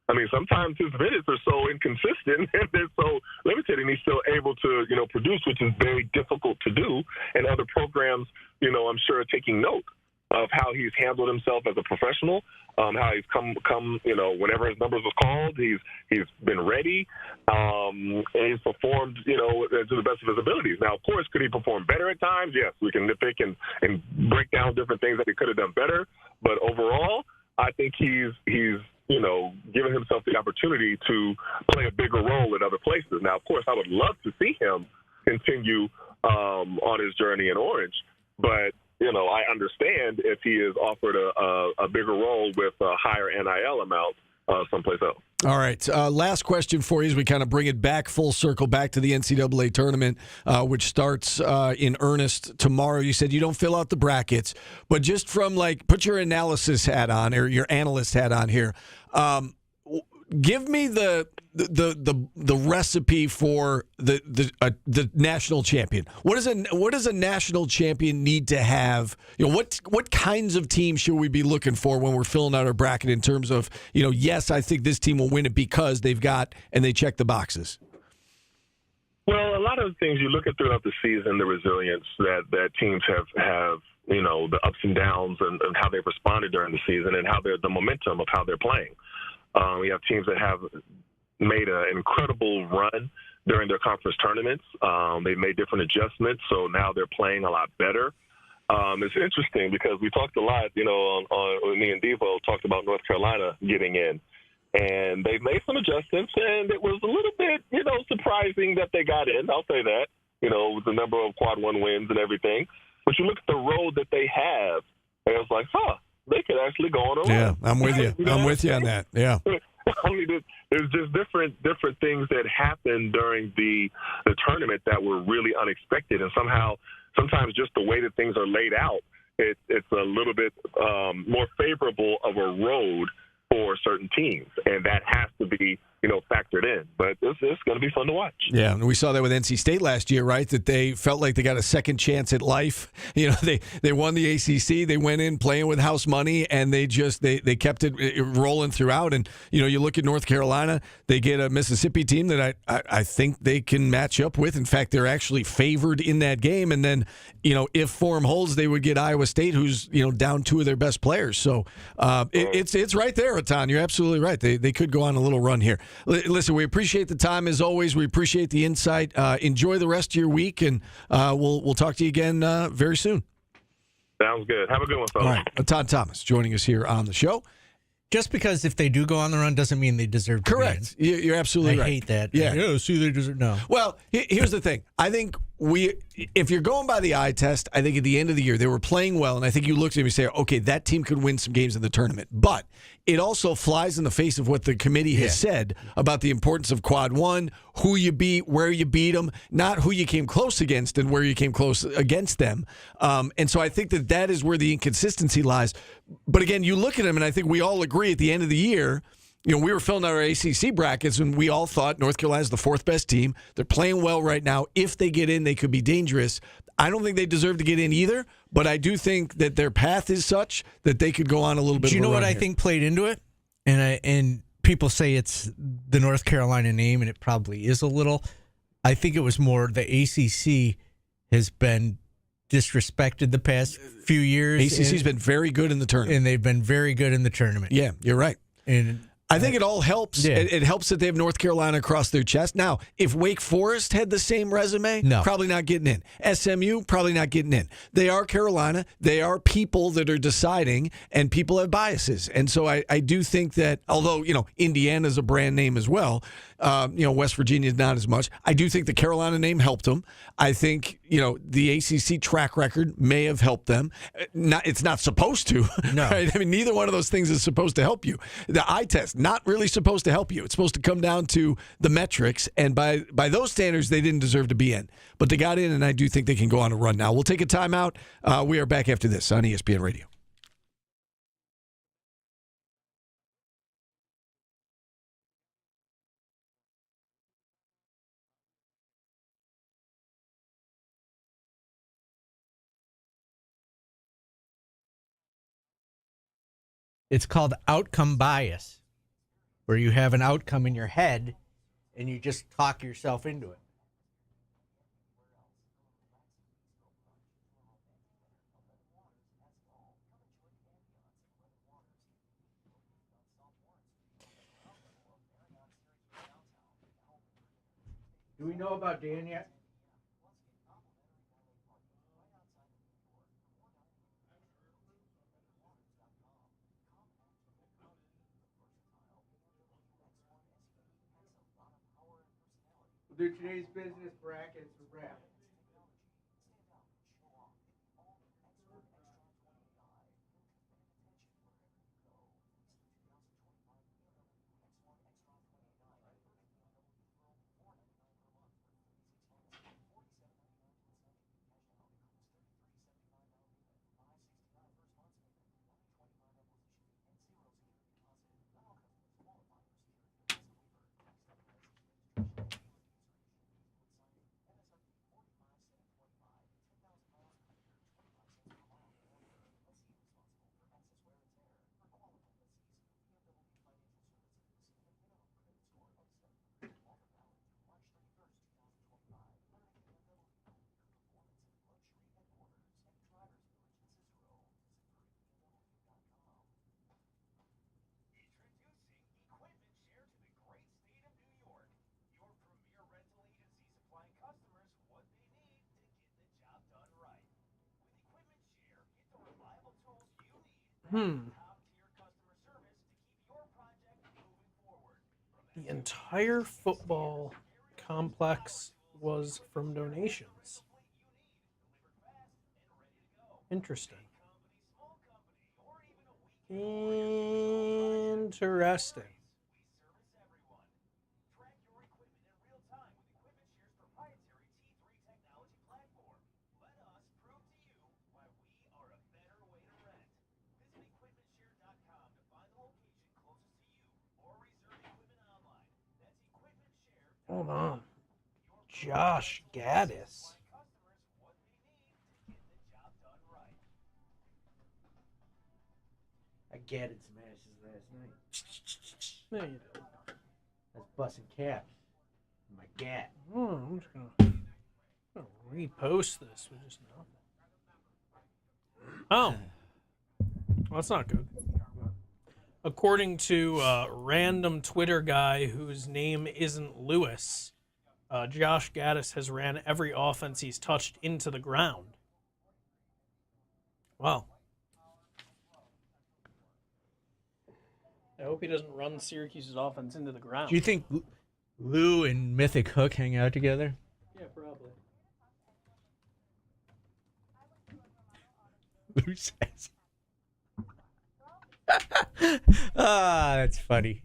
I mean, sometimes his minutes are so inconsistent and they're so limited, and he's still able to, you know, produce, which is very difficult to do. And other programs, you know, I'm sure are taking note of how he's handled himself as a professional, how he's come, you know, whenever his numbers was called, he's been ready, and he's performed, you know, to the best of his abilities. Now, of course, could he perform better at times? Yes, we can nitpick and break down different things that he could have done better. But overall, I think he's you know, given himself the opportunity to play a bigger role in other places. Now, of course, I would love to see him continue on his journey in Orange, but you know, I understand if he is offered a bigger role with a higher NIL amount someplace else. All right. Last question for you as we kind of bring it back full circle back to the NCAA tournament, which starts in earnest tomorrow. You said you don't fill out the brackets, but just from like, put your analysis hat on or your analyst hat on here. give me the recipe for the national champion. What does a national champion need to have? What kinds of teams should we be looking for when we're filling out our bracket in terms of, yes, I think this team will win it because they've got and they check the boxes. Well, a lot of the things you look at throughout the season, the resilience that teams have the ups and downs and how they've responded during the season and how the momentum of how they're playing. We have teams that have made an incredible run during their conference tournaments. They've made different adjustments, so now they're playing a lot better. It's interesting because we talked a lot, on me and Devo talked about North Carolina getting in. And they've made some adjustments, and it was a little bit, surprising that they got in. I'll say that, with the number of quad one wins and everything. But you look at the road that they have, and it's like, they could actually go on a run. Yeah, I'm with you. I'm with you on that. Yeah. I mean, there's just different things that happened during the tournament that were really unexpected, and sometimes just the way that things are laid out, it's a little bit more favorable of a road for certain teams, and that has to be, factored in. But it's going to be fun to watch. Yeah, and we saw that with NC State last year, right? That they felt like they got a second chance at life. They won the ACC. They went in playing with house money, and they kept it rolling throughout. And you look at North Carolina, they get a Mississippi team that I think they can match up with. In fact, they're actually favored in that game. And then if form holds, they would get Iowa State, who's down two of their best players. So it's right there, Atan. You're absolutely right. They could go on a little run here. Listen, we appreciate the time as always. We appreciate the insight. Enjoy the rest of your week, and we'll talk to you again very soon. Sounds good. Have a good one, fellas. All right. Todd Thomas joining us here on the show. Just because if they do go on the run doesn't mean they deserve to Correct. You're absolutely right. I hate that. Yeah. See, they deserve. No. Well, here's the thing. I think if you're going by the eye test, I think at the end of the year they were playing well, and I think you look at them and say, okay, that team could win some games in the tournament. But it also flies in the face of what the committee has said about the importance of quad one, who you beat, where you beat them, not who you came close against and where you came close against them. And so I think that is where the inconsistency lies. But again, you look at them, and I think we all agree at the end of the year, we were filling out our ACC brackets, and we all thought North Carolina's the fourth best team. They're playing well right now. If they get in, they could be dangerous. I don't think they deserve to get in either, but I do think that their path is such that they could go on a little bit. Do you know what here. I think played into it? And people say it's the North Carolina name, and it probably is a little. I think it was more the ACC has been disrespected the past few years. ACC's been very good in the tournament. And they've been very good in the tournament. Yeah, you're right. And I think it all helps. Yeah. It helps that they have North Carolina across their chest. Now, if Wake Forest had the same resume, probably not getting in. SMU, probably not getting in. They are Carolina. They are people that are deciding, and people have biases. And so I do think that, although, Indiana's a brand name as well, West Virginia is not as much. I do think the Carolina name helped them. I think, the ACC track record may have helped them. It's not supposed to. No. Right? I mean, neither one of those things is supposed to help you. The eye test, not really supposed to help you. It's supposed to come down to the metrics, and by those standards, they didn't deserve to be in. But they got in, and I do think they can go on a run now. We'll take a timeout. We are back after this on ESPN Radio. It's called outcome bias, where you have an outcome in your head and you just talk yourself into it. Do we know about Dan yet? We'll do today's business brackets with Brad. The entire football complex was from donations. Interesting. Interesting. Hold on. Josh Gaddis. I gadded some asses last night. No, you didn't. That's busting caps. My gat. I'm just gonna repost this with just nothing. Oh. Well, that's not good. According to a random Twitter guy whose name isn't Lewis, Josh Gaddis has ran every offense he's touched into the ground. Wow. I hope he doesn't run Syracuse's offense into the ground. Do you think Lou and Mythic Hook hang out together? Yeah, probably. Lou says. That's funny.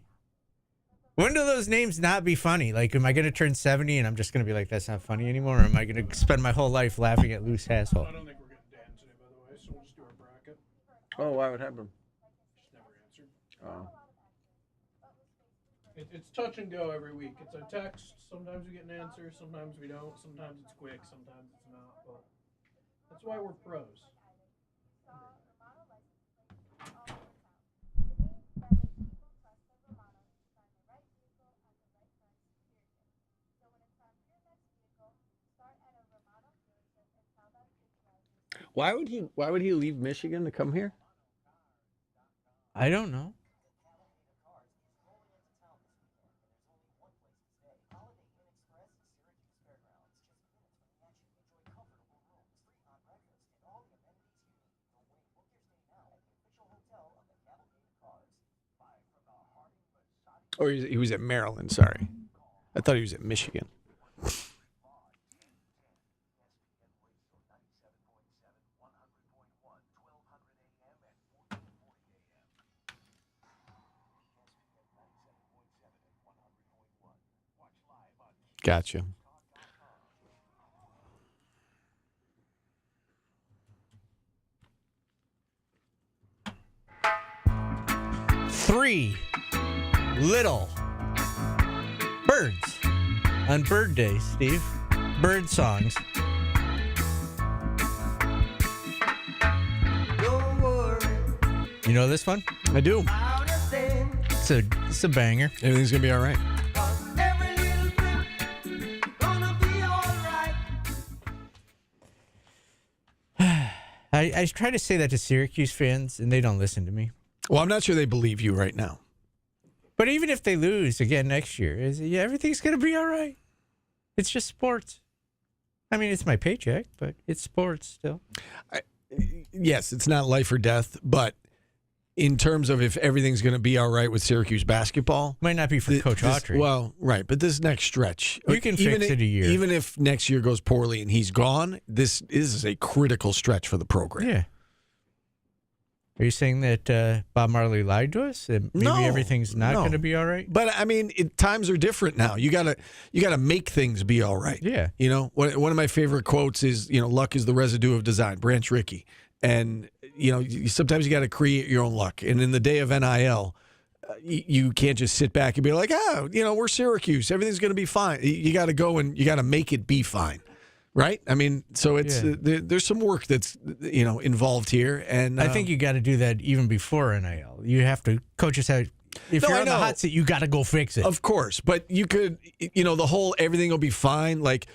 When do those names not be funny? Like, am I going to turn 70 and I'm just going to be like, that's not funny anymore? Or am I going to spend my whole life laughing at Lou's asshole? I don't think we're getting Dan today, by the way, so we'll just do our bracket. Oh, why would happen? Just never answered. Oh. It's touch and go every week. It's a text. Sometimes we get an answer. Sometimes we don't. Sometimes it's quick. Sometimes it's not. But that's why we're pros. Why would he leave Michigan to come here? I don't know. Or he was at Maryland, sorry. I thought he was at Michigan. Gotcha. Three little birds on Bird Day, Steve. Bird songs. You know this one? I do. It's a banger. Everything's gonna be all right. I try to say that to Syracuse fans, and they don't listen to me. Well, I'm not sure they believe you right now. But even if they lose again next year, everything's going to be all right. It's just sports. I mean, it's my paycheck, but it's sports still. Yes, it's not life or death, but in terms of if everything's going to be all right with Syracuse basketball. Might not be for Coach Autry. Well, right, but this next stretch. You can fix it a year. Even if next year goes poorly and he's gone, this is a critical stretch for the program. Yeah. Are you saying that Bob Marley lied to us? That maybe everything's not going to be all right? But I mean, times are different now. You gotta make things be all right. Yeah. You know, one of my favorite quotes is, luck is the residue of design. Branch Rickey. And sometimes you got to create your own luck. And in the day of NIL, you can't just sit back and be like, we're Syracuse. Everything's going to be fine. You got to go and you got to make it be fine. Right? I mean, so it's there's some work that's involved here, and I think you got to do that even before NIL. You have to coaches have. If you're on the hot seat, you got to go fix it. Of course, but you could, the whole everything will be fine. Like,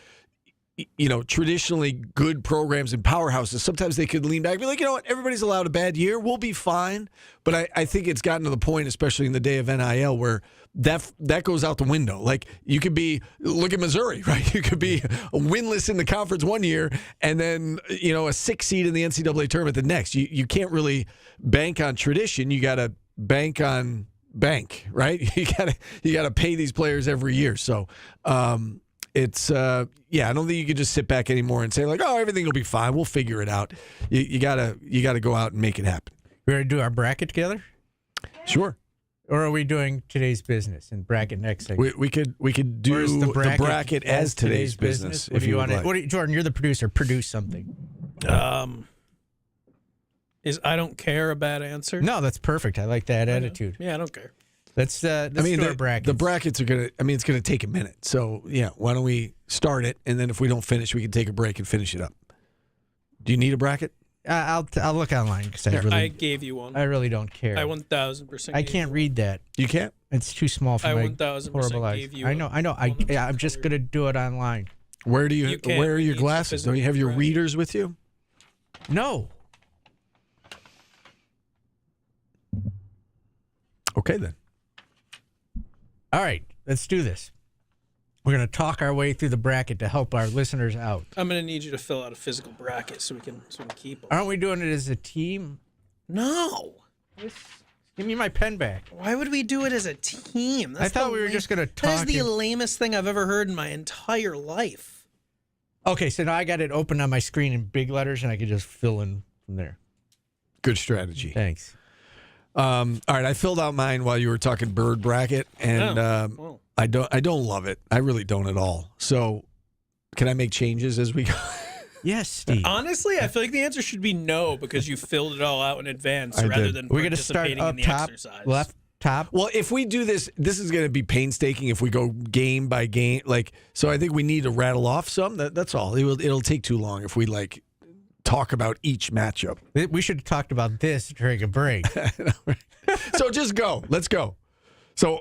traditionally good programs and powerhouses, sometimes they could lean back and be like, you know what, everybody's allowed a bad year. We'll be fine. But I think it's gotten to the point, especially in the day of NIL, where that goes out the window. Like, you could look at Missouri, right? You could be winless in the conference one year and then, a 6 seed in the NCAA tournament the next. You can't really bank on tradition. You got to bank on bank, right? You got to pay these players every year. So, it's I don't think you can just sit back anymore and say like, oh, everything will be fine. We'll figure it out. You gotta go out and make it happen. We're gonna do our bracket together. Sure. Or are we doing today's business and bracket next segment? We could do the bracket as today's business. What do you want to? Jordan, you're the producer. Produce something. Is I don't care a bad answer? No, that's perfect. I like that attitude. Yeah, I don't care. Let's do our brackets. The brackets are it's going to take a minute. So, why don't we start it, and then if we don't finish, we can take a break and finish it up. Do you need a bracket? I'll look online because I gave you one. I really don't care. I 1,000%. I can't read that. You can't? It's too small for my 1,000% horrible eyes. gave you I know. I'm just going to do it online. Where are your glasses? Don't you have your readers with you? No. Okay, then. All right, let's do this. We're going to talk our way through the bracket to help our listeners out. I'm going to need you to fill out a physical bracket so we can keep them. Aren't we doing it as a team? No. Give me my pen back. Why would we do it as a team? I thought we were just going to talk. That is the lamest thing I've ever heard in my entire life. Okay, so now I got it open on my screen in big letters, and I can just fill in from there. Good strategy. Thanks. All right, I filled out mine while you were talking bird bracket, and I don't love it. I really don't at all. So, can I make changes as we go? Yes, Steve. Honestly, I feel like the answer should be no because you filled it all out in advance rather than we're going to start participating up in the top, exercise. left, top. Well, if we do this is going to be painstaking if we go game by game. So I think we need to rattle off some. That's all. It'll take too long if we talk about each matchup. We should have talked about this during a break. So just go. Let's go. So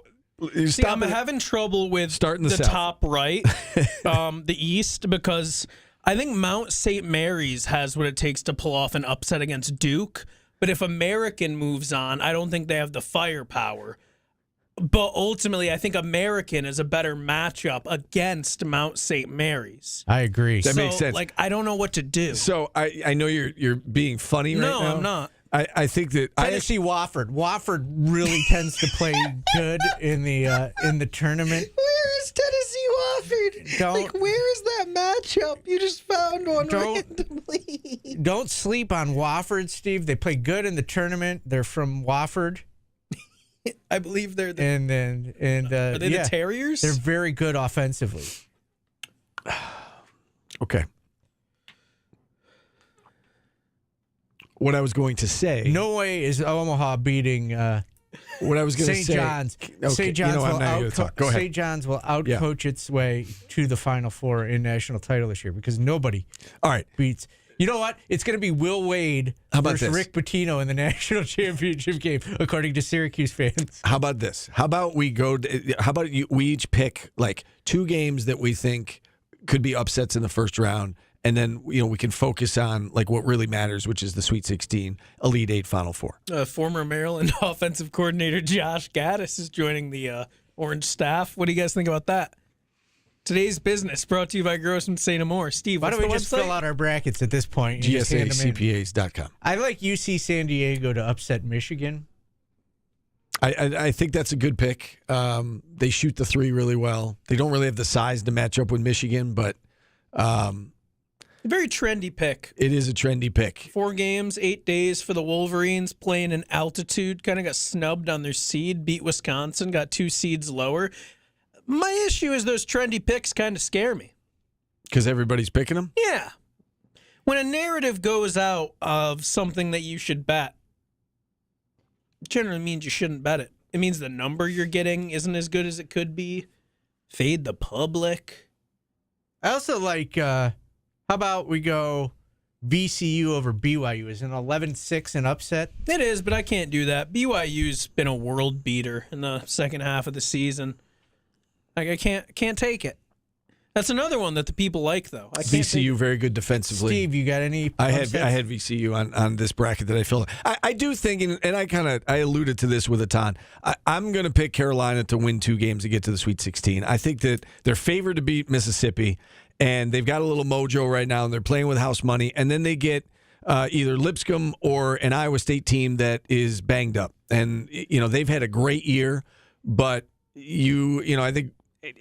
I'm having trouble with starting the south. Top right, the East, because I think Mount St. Mary's has what it takes to pull off an upset against Duke. But if American moves on, I don't think they have the firepower. But ultimately, I think American is a better matchup against Mount St. Mary's. I agree. That makes sense. I don't know what to do. So I know you're being funny right now. No, I'm not. I think that Tennessee Wofford. Wofford really tends to play good in the tournament. Where is Tennessee Wofford? Where is that matchup? You just found one randomly. Don't sleep on Wofford, Steve. They play good in the tournament. They're from Wofford. I believe they're the. Are they the Terriers? They're very good offensively. Okay. What I was going to say. No way is Omaha beating. What I was going to say. St. John's. Okay. St. John's I'm not going to talk. Go ahead. St. John's will outcoach its way to the Final Four in national title this year because nobody. All right. Beats. You know what? It's going to be Will Wade versus Rick Pitino in the national championship game, according to Syracuse fans. How about this? How about we we each pick 2 games that we think could be upsets in the first round, and then we can focus on what really matters, which is the Sweet 16, Elite 8, Final Four. Former Maryland offensive coordinator Josh Gaddis is joining the Orange staff. What do you guys think about that? Today's business brought to you by Grossman St. Amour. Steve, why what's don't we the just website? fill out our brackets at this point? GSACPAs.com. I like UC San Diego to upset Michigan. I think that's a good pick. They shoot the 3 really well. They don't really have the size to match up with Michigan, but a very trendy pick. It is a trendy pick. 4 games, 8 days for the Wolverines, playing in altitude. Kind of got snubbed on their seed. Beat Wisconsin, got 2 seeds lower. My issue is those trendy picks kind of scare me. Because everybody's picking them? Yeah. When a narrative goes out of something that you should bet, it generally means you shouldn't bet it. It means the number you're getting isn't as good as it could be. Fade the public. I also like, how about we go VCU over BYU? Is an 11-6 an upset? It is, but I can't do that. BYU's been a world beater in the second half of the season. I can't take it. That's another one that the people like, though. I can't VCU very good defensively. Steve, you got any? I had VCU on this bracket that I filled. I do think, and I alluded to this with Atan. I'm going to pick Carolina to win 2 games to get to the Sweet 16. I think that they're favored to beat Mississippi, and they've got a little mojo right now, and they're playing with house money. And then they get either Lipscomb or an Iowa State team that is banged up, and they've had a great year, but I think.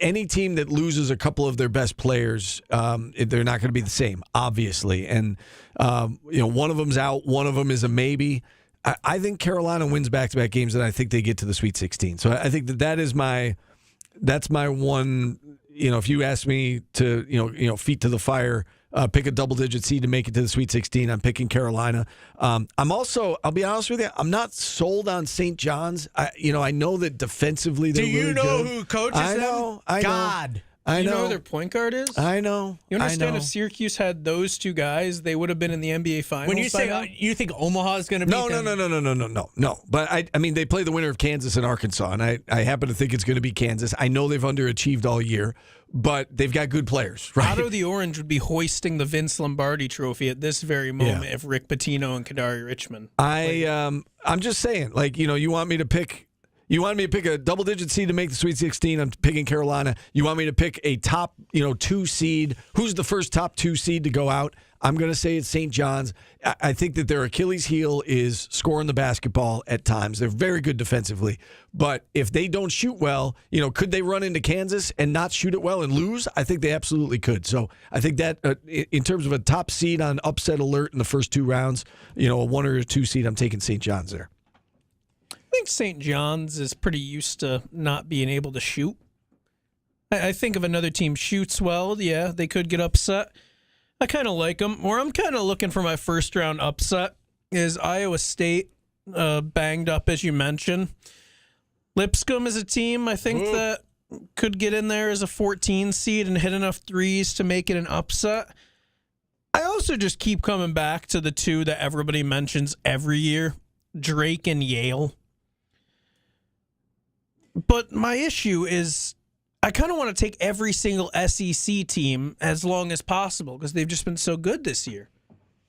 Any team that loses a couple of their best players, they're not going to be the same, obviously. And one of them's out, one of them is a maybe. I think Carolina wins back-to-back games, and I think they get to the Sweet 16. So I think that's my one. If you ask me to feet to the fire, pick a double-digit seed to make it to the Sweet 16, I'm picking Carolina. I'm also, I'll be honest with you, I'm not sold on St. John's. I know that defensively they're really good. Do you know who coaches them? I know. God. I You know know who their point guard is? I know. You understand I know. if Syracuse had those 2 guys, they would have been in the NBA Finals. When you by say now? you think Omaha is going to beat them? No. But I mean, they play the winner of Kansas and Arkansas, and I happen to think it's going to be Kansas. I know they've underachieved all year, but they've got good players, right? Otto the Orange would be hoisting the Vince Lombardi Trophy at this very moment if Rick Pitino and Kadari Richmond. I'm just saying, you want me to pick. You wanted me to pick a double-digit seed to make the Sweet 16. I'm picking Carolina. You want me to pick a top, 2 seed. Who's the first top 2 seed to go out? I'm going to say it's St. John's. I think that their Achilles heel is scoring the basketball at times. They're very good defensively. But if they don't shoot well, could they run into Kansas and not shoot it well and lose? I think they absolutely could. So I think that in terms of a top seed on upset alert in the first 2 rounds, a 1 or a 2 seed, I'm taking St. John's there. I think St. John's is pretty used to not being able to shoot. I think if another team shoots well, yeah, they could get upset. I kind of like them. Where I'm kind of looking for my first round upset is Iowa State, banged up as you mentioned. Lipscomb is a team I think that could get in there as a 14 seed and hit enough threes to make it an upset. I also just keep coming back to the 2 that everybody mentions every year, Drake and Yale. But my issue is I kind of want to take every single SEC team as long as possible because they've just been so good this year.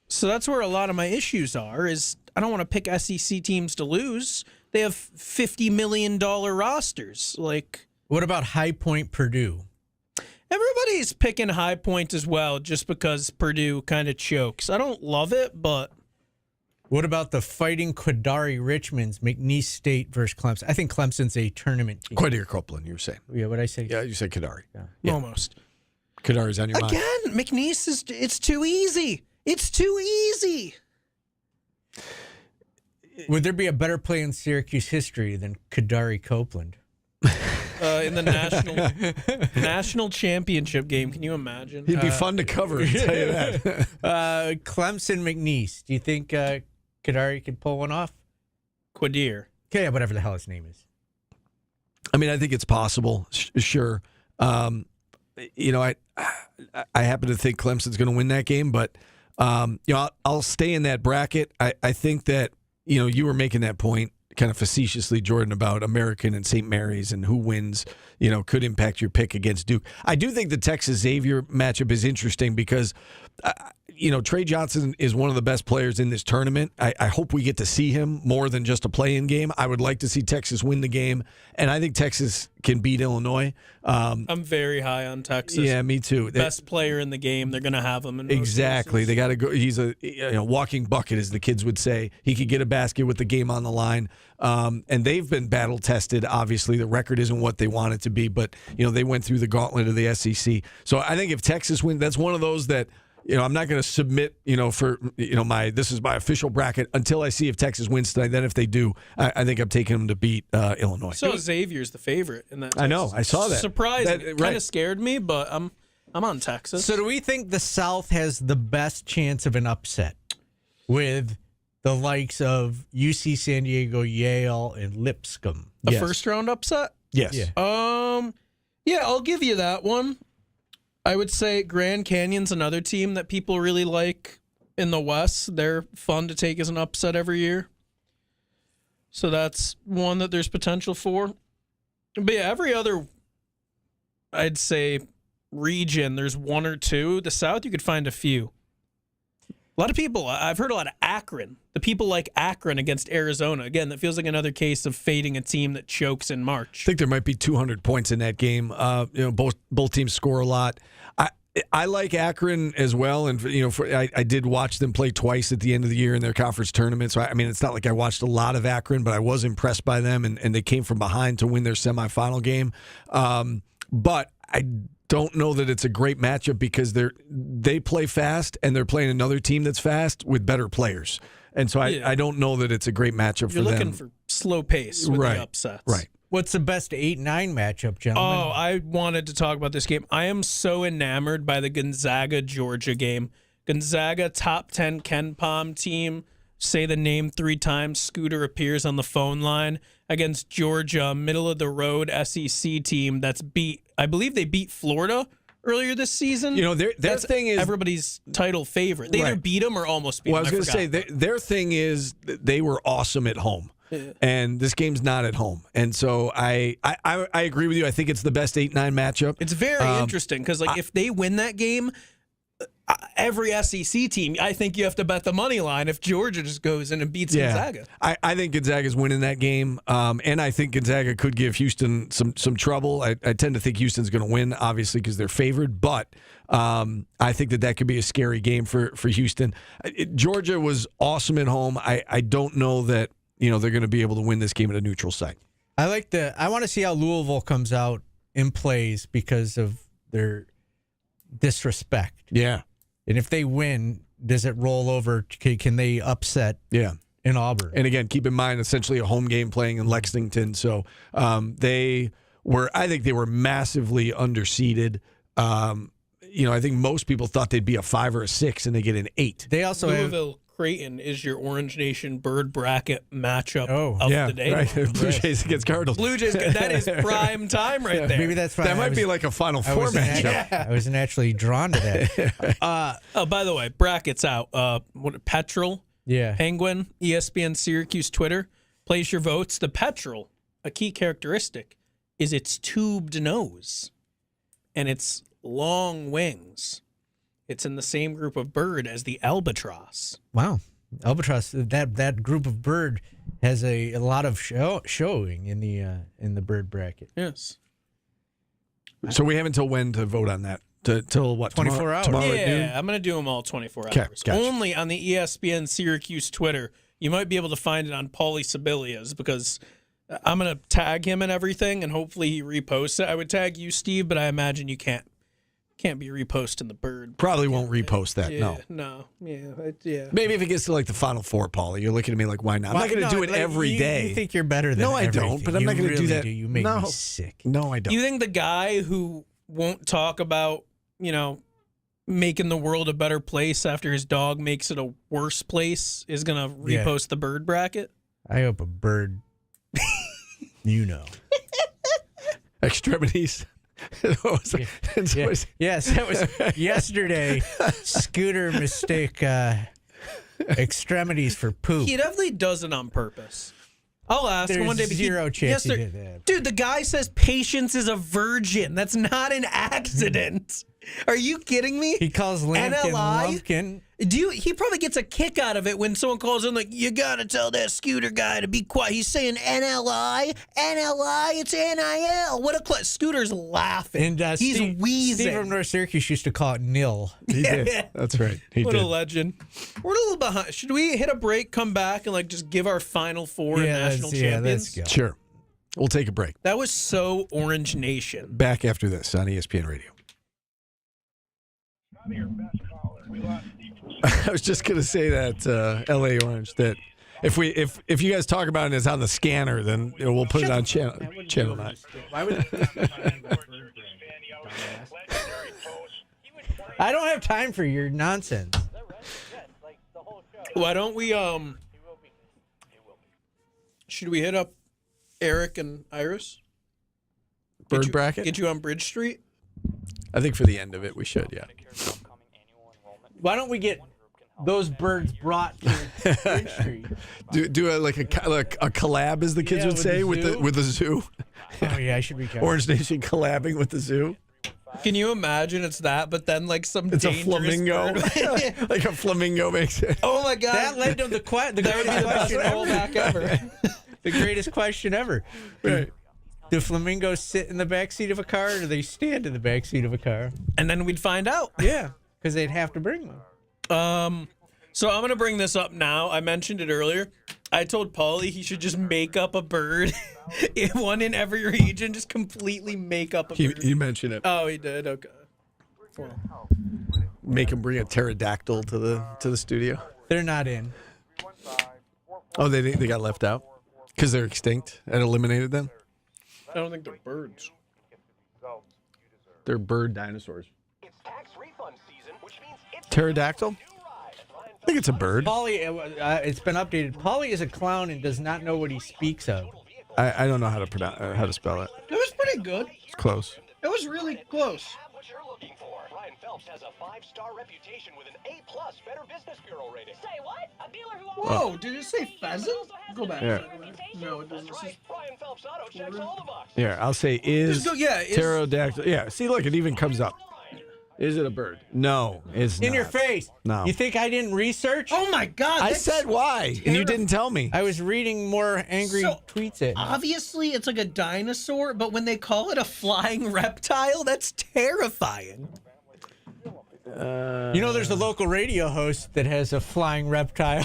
So that's where a lot of my issues are is I don't want to pick SEC teams to lose. They have $50 million rosters. What about High Point Purdue? Everybody's picking High Point as well just because Purdue kind of chokes. I don't love it, but... What about the Fighting Kadari Richmonds, McNeese State versus Clemson? I think Clemson's a tournament team. Quadir Copeland, you were saying. Yeah, what did I say? Yeah, you said Kadari. Yeah. Almost. Kadari's on your mind. Again, McNeese it's too easy. It's too easy. Would there be a better play in Syracuse history than Kadari Copeland? In the national championship game, can you imagine? He'd be fun to cover, I'll tell you that. Clemson McNeese. Do you think Kadari could pull one off? Quadir. Yeah, whatever the hell his name is. I mean, I think it's possible. Sure. I happen to think Clemson's going to win that game, but I'll stay in that bracket. I think that you were making that point kind of facetiously, Jordan, about American and St. Mary's and who wins, could impact your pick against Duke. I do think the Texas Xavier matchup is interesting because, Trey Johnson is one of the best players in this tournament. I hope we get to see him more than just a play-in game. I would like to see Texas win the game, and I think Texas can beat Illinois. I'm very high on Texas. Yeah, me too. Best player in the game. They're going to have him. Exactly. They got to go. He's a walking bucket, as the kids would say. He could get a basket with the game on the line. And they've been battle tested. Obviously, the record isn't what they want it to be, but they went through the gauntlet of the SEC. So I think if Texas wins, that's one of those that I'm not going to submit for this is my official bracket until I see if Texas wins tonight. Then if they do, I think I'm taking them to beat Illinois. So Xavier's the favorite in that. I know. I saw that. Surprising. It kind of scared me, but I'm on Texas. So do we think the South has the best chance of an upset with the likes of UC San Diego, Yale, and Lipscomb? A first round upset? Yes. Yeah. Yeah, I'll give you that one. I would say Grand Canyon's another team that people really like in the West. They're fun to take as an upset every year. So that's one that there's potential for. But yeah, every other, I'd say, region, there's one or two. The South, you could find a few. A lot of people, I've heard a lot of Akron. The people like Akron against Arizona. Again, that feels like another case of fading a team that chokes in March. I think there might be 200 points in that game. Both teams score a lot. I like Akron as well, and I did watch them play twice at the end of the year in their conference tournament. So it's not like I watched a lot of Akron, but I was impressed by them, and they came from behind to win their semifinal game. But I don't know that it's a great matchup because they play fast and they're playing another team that's fast with better players, and so I don't know that it's a great matchup for them. You're looking for slow pace with the upsets, right? What's the best 8-9 matchup, gentlemen? Oh, I wanted to talk about this game. I am so enamored by the Gonzaga-Georgia game. Gonzaga, top 10 Ken Pom team. Say the name 3 times. Scooter appears on the phone line against Georgia, middle-of-the-road SEC team that's I believe they beat Florida earlier this season. Their thing is everybody's title favorite. They either beat them or almost beat them. Well, I was going to say, their thing is they were awesome at home. And this game's not at home, and so I agree with you. I think it's the best 8-9 matchup. It's very interesting because if they win that game, every SEC team, I think you have to bet the money line if Georgia just goes in and beats Gonzaga. I think Gonzaga's winning that game, and I think Gonzaga could give Houston some trouble. I tend to think Houston's going to win, obviously, because they're favored, but I think that could be a scary game for Houston. Georgia was awesome at home. I don't know that they're going to be able to win this game at a neutral site. I want to see how Louisville comes out and plays because of their disrespect. Yeah. And if they win, does it roll over? Can they upset in Auburn? And again, keep in mind, essentially a home game playing in Lexington. So I think they were massively underseeded. I think most people thought they'd be a 5 or a 6, and they get an 8. They also Louisville Creighton is your Orange Nation bird bracket matchup of the day. Right. Blue Jays against Cardinals. Blue Jays, that is prime time right there. Maybe that's fine. That might be like a Final Four matchup. I was naturally drawn to that. By the way, brackets out. Petrel, Penguin, ESPN Syracuse Twitter. Place your votes. The Petrel, a key characteristic, is its tubed nose and its long wings. It's in the same group of bird as the albatross. Wow. Albatross, that group of bird has a lot of showing in the bird bracket. Yes. So we have until when to vote on that? Till what? 24 hours. Tomorrow at noon? Yeah, I'm going to do them all 24 Okay, hours. gotcha. Only on the ESPN Syracuse Twitter. You might be able to find it on Paulie Sibilia's because I'm going to tag him and everything, and hopefully he reposts it. I would tag you, Steve, but I imagine you can't be reposting the bird. Probably won't repost that, No. Yeah. Maybe if it gets to like the Final Four, Paulie, you're looking at me like, why not? I'm not going to do it every day. You think you're better than No, I don't, but I'm not going to do that. You make me sick. No, I don't. You think the guy who won't talk about, making the world a better place after his dog makes it a worse place is going to repost the bird bracket? I hope a bird, Extremities. Yes, that was yesterday. Scooter mistake extremities for poop. He definitely does it on purpose. I'll ask him one day. There's zero chance he did that. Dude, the guy says patience is a virgin. That's not an accident. Are you kidding me? He calls Lampkin Lumpkin. He probably gets a kick out of it when someone calls in like, you got to tell that Scooter guy to be quiet. He's saying NLI, it's NIL. What a Scooter's laughing. And he's wheezing. Steve from North Syracuse used to call it nil. He did. That's right. What a legend. We're a little behind. Should we hit a break, come back, and just give our Final Four and national champions? Yeah, let's go. Sure. We'll take a break. That was so Orange Nation. Back after this on ESPN Radio. I was just going to say that LA Orange, that if you guys talk about it as on the scanner, then we'll put it on channel 9. Why would I don't have time for your nonsense. Why don't we should we hit up Eric and Iris? Bird bracket? Get you on Bridge Street? I think for the end of it we should, yeah. Why don't we get those birds brought to Bridge Street? Do a collab, as the kids would say, with the zoo. Oh yeah, I should be careful. Orange Nation collabing with the zoo. Can you imagine it's that, but then like some It's a dangerous flamingo. bird? Like a flamingo makes it. Oh my god, That led to the greatest question ever. The greatest question ever. Right. Do flamingos sit in the back seat of a car, or do they stand in the back seat of a car? And then we'd find out. Yeah, because they'd have to bring them. So I'm gonna bring this up now. I mentioned it earlier. I told Paulie he should just make up a bird, one in every region. Just completely make up a bird. You mentioned it. Oh, he did. Okay. Well, Make him bring a pterodactyl to the studio. They're not in. Oh, they got left out because they're extinct and eliminated them. I don't think they're birds. They're bird dinosaurs. It's tax refund season, which means it's Pterodactyl? I think it's a bird. Paulie, it's been updated. Paulie is a clown and does not know what he speaks of. I don't know how to pronounce how to spell it. It was pretty good. It's close. It was really close. what you're looking for. Ryan Phelps has a 5-star reputation with an A+ Better Business Bureau rating. Say what? A dealer who Whoa, did it say pheasant? Go back. Yeah. No, it doesn't. Ryan Phelps Auto checks all the boxes. Yeah, I'll say is Just go- yeah, is- pterodactyl. Yeah, see, look, it even comes up. Is it a bird? No, it's In not. your face. No. You think I didn't research? Oh my God! I that's said why, and you didn't tell me. I was reading more angry So, tweets at me. Obviously, it's like a dinosaur, but when they call it a flying reptile, that's terrifying. You know, there's a local radio host that has a flying reptile.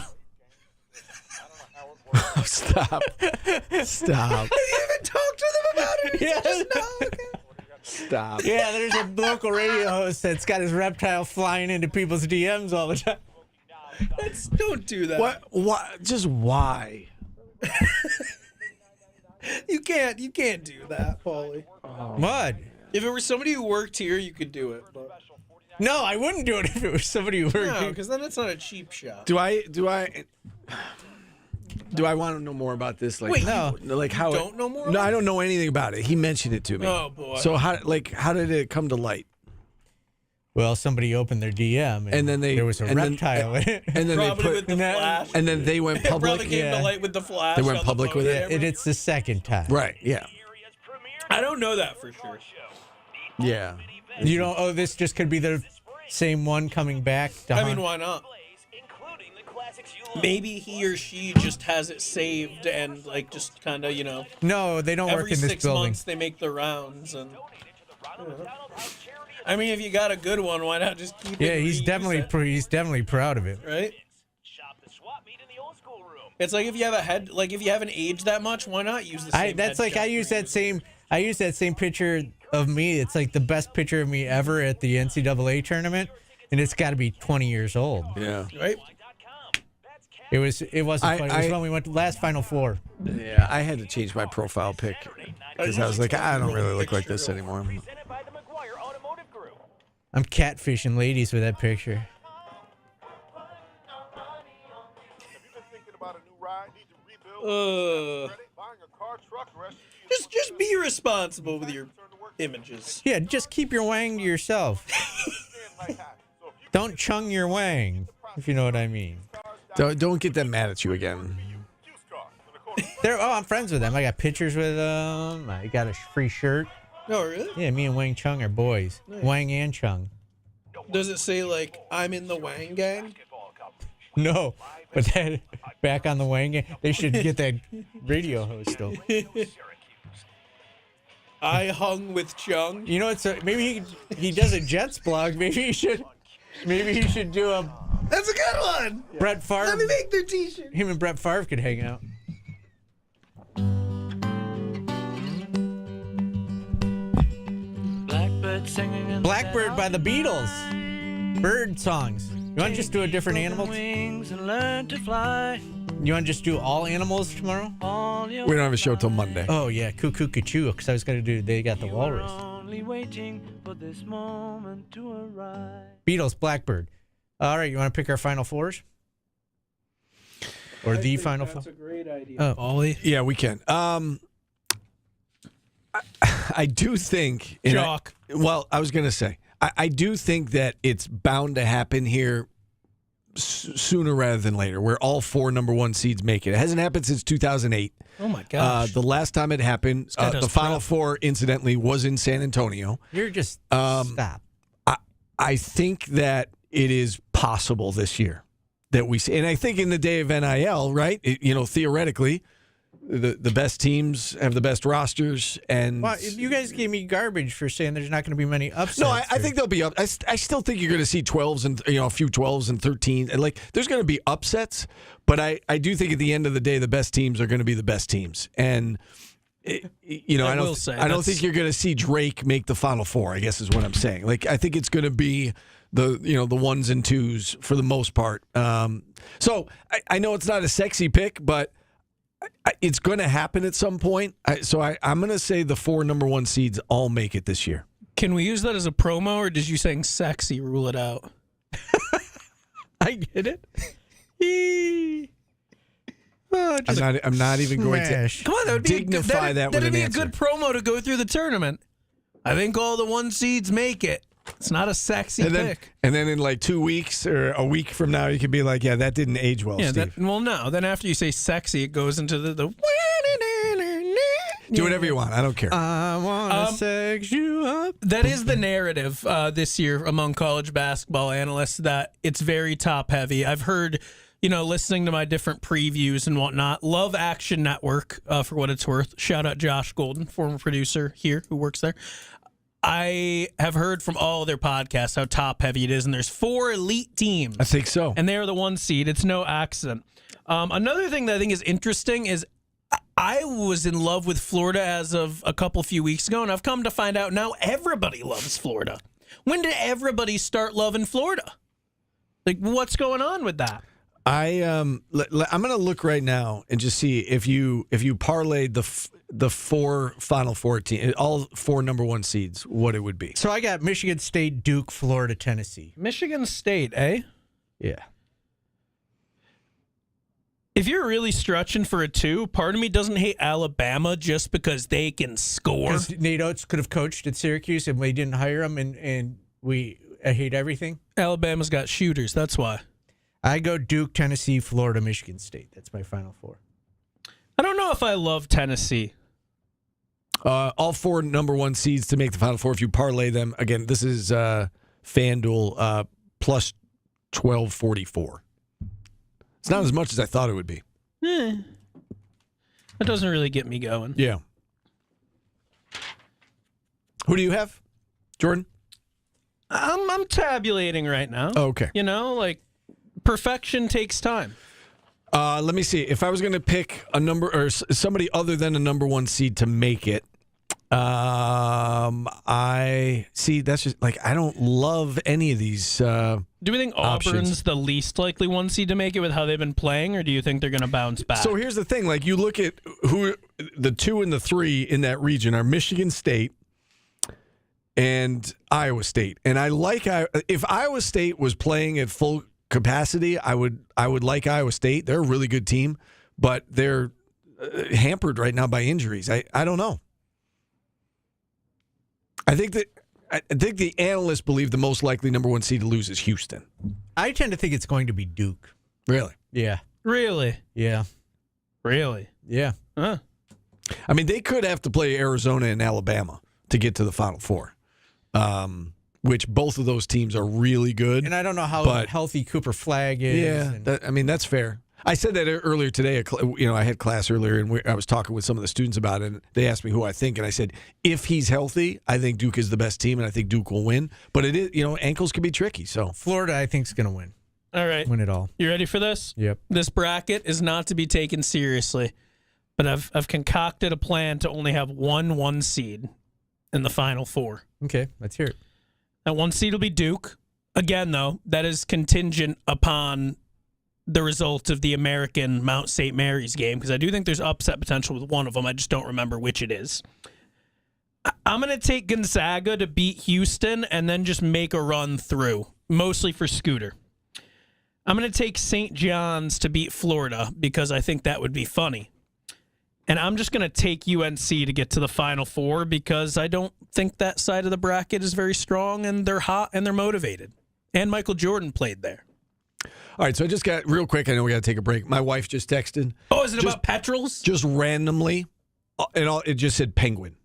Stop. Stop. Have you even talked to them about it? Yeah. Just now? Okay. Stop. Yeah, there's a local radio host that's got his reptile flying into people's DMs all the time. Don't do that. What? Just why? You can't do that, Paulie. What? If it were somebody who worked here, you could do it. But No, I wouldn't do it if it was somebody who worked no, here. because then it's not a cheap shot. Do I want to know more about this? Like, Wait, no. Like how? don't know more No, about I don't know anything about it. He mentioned it to me. Oh, boy. So how did it come to light? Well, somebody opened their DM and then there was a reptile in it. And then Probably they with the put. flash. And then they went It probably public. came yeah. to light with the flash. They went on the public phone with it? camera. And it's the second time. Right. Yeah. I don't know that for sure. Yeah. You don't. Oh, this just could be the same one coming back. To I mean, haunt. why not? Maybe he or she just has it saved and like just kind of, No, they don't work every in this 6 building. months they make the rounds and. I mean, if you got a good one, why not just keep it? Yeah, and he's reuse definitely it, he's definitely proud of it. right. It's like if you have if you haven't aged that much, why not use the same? I use that same picture of me. It's like the best picture of me ever at the NCAA tournament, and it's got to be 20 years old. Yeah. Right. It wasn't funny. It was when we went to last Final Four. Yeah. I had to change my profile pic because I was like, I don't really look like this anymore. I'm catfishing ladies with that picture. Just be responsible with your images. Yeah, just keep your wang to yourself. Don't chung your wang, if you know what I mean. Don't get them mad at you again. I'm friends with them. I got pictures with them. I got a free shirt. No, really? Yeah, me and Wang Chung are boys. Nice. Wang and Chung. Does it say like I'm in the Wang gang? No, but then back on the Wang gang, they should get that radio host though. I hung with Chung. You know, maybe he does a Jets blog. Maybe he should do a. That's a good one. Brett Favre. Let me make their T-shirt. Him and Brett Favre could hang out. Blackbird by the Beatles. Bird songs. You want to just do a different animal? You want to just do all animals tomorrow? We don't have a show till Monday. Oh yeah, cuckoo cuckoo. Because I was gonna do. They got the walrus. Beatles, Blackbird. All right, you want to pick our final fours? Or the final four? That's a great idea. Oh, Ollie. Yeah, we can. I do think. I was going to say, I do think that it's bound to happen here sooner rather than later, where all 4 number 1 seeds make it. It hasn't happened since 2008. Oh my gosh! The last time it happened, the Final Four, incidentally, was in San Antonio. You're just stop. I think that it is possible this year that we see, and I think in the day of NIL, right? Theoretically, the best teams have the best rosters, and you guys gave me garbage for saying there's not going to be many upsets. No, I think there'll be up. I still think you're going to see 12s and a few 12s and 13s, and there's going to be upsets. But I do think at the end of the day, the best teams are going to be the best teams, and I don't think you're going to see Drake make the Final Four. I guess is what I'm saying. I think it's going to be the 1s and 2s for the most part. So I know it's not a sexy pick, but it's going to happen at some point. I'm going to say the 4 number 1 seeds all make it this year. Can we use that as a promo, or did you saying sexy rule it out? I get it. I'm not even going to Come on, that would be dignify that with an That'd be answer. a good promo to go through the tournament. I think all the 1 seeds make it. It's not a sexy pick. And then in 2 weeks or a week from now, you could be like, yeah, that didn't age well, Steve. No. Then after you say sexy, it goes into the do whatever you want. I don't care. I want to sex you up. That is the narrative this year among college basketball analysts, that it's very top heavy. I've heard, listening to my different previews and whatnot, love Action Network for what it's worth. Shout out Josh Golden, former producer here who works there. I have heard from all of their podcasts how top heavy it is, and there's 4 elite teams. I think so. And they are the 1 seed. It's no accident. Another thing that I think is interesting is I was in love with Florida as of a few weeks ago, and I've come to find out now everybody loves Florida. When did everybody start loving Florida? What's going on with that? I'm going to look right now and just see if you parlayed the 4 Final Four teams, all 4 number 1 seeds, what it would be. So I got Michigan State, Duke, Florida, Tennessee. Michigan State, eh? Yeah. If you're really stretching for a 2, part of me doesn't hate Alabama just because they can score. Because Nate Oates could have coached at Syracuse and we didn't hire him, and I hate everything. Alabama's got shooters, that's why. I go Duke, Tennessee, Florida, Michigan State. That's my Final Four. I don't know if I love Tennessee. All 4 number 1 seeds to make the Final Four. If you parlay them, again, this is FanDuel plus 1244. It's not as much as I thought it would be. That doesn't really get me going. Yeah. Who do you have, Jordan? I'm tabulating right now. Oh, okay. Perfection takes time. Let me see. If I was going to pick a number or somebody other than a number 1 seed to make it, I see. That's just I don't love any of these. Do we think Auburn's options. the least likely 1 seed to make it with how they've been playing, or do you think they're going to bounce back? So here's the thing: you look at who the 2 and the 3 in that region are Michigan State and Iowa State, and if Iowa State was playing at full capacity, I would like Iowa State. They're a really good team, but they're hampered right now by injuries. I don't know. I think the analysts believe the most likely number 1 seed to lose is Houston. I tend to think it's going to be Duke. Really? Yeah. Really? Yeah. Really? Yeah. Huh. I mean, they could have to play Arizona and Alabama to get to the Final Four, which both of those teams are really good. And I don't know how healthy Cooper Flagg is. Yeah, that's fair. I said that earlier today. I had class earlier, and I was talking with some of the students about it, and they asked me who I think, and I said, if he's healthy, I think Duke is the best team, and I think Duke will win. But it is, ankles can be tricky. So Florida, I think, is going to win. All right. Win it all. You ready for this? Yep. This bracket is not to be taken seriously, but I've concocted a plan to only have 1 seed in the Final Four. Okay, let's hear it. That 1 seed will be Duke. Again, though, that is contingent upon the result of the American Mount St. Mary's game, because I do think there's upset potential with one of them. I just don't remember which it is. I'm going to take Gonzaga to beat Houston and then just make a run through, mostly for Scooter. I'm going to take St. John's to beat Florida because I think that would be funny. And I'm just going to take UNC to get to the Final Four because I don't think that side of the bracket is very strong, and they're hot and they're motivated. And Michael Jordan played there. All right, so I just got real quick. I know we got to take a break. My wife just texted. Oh, is it about petrels? Just randomly, it just said Penguin.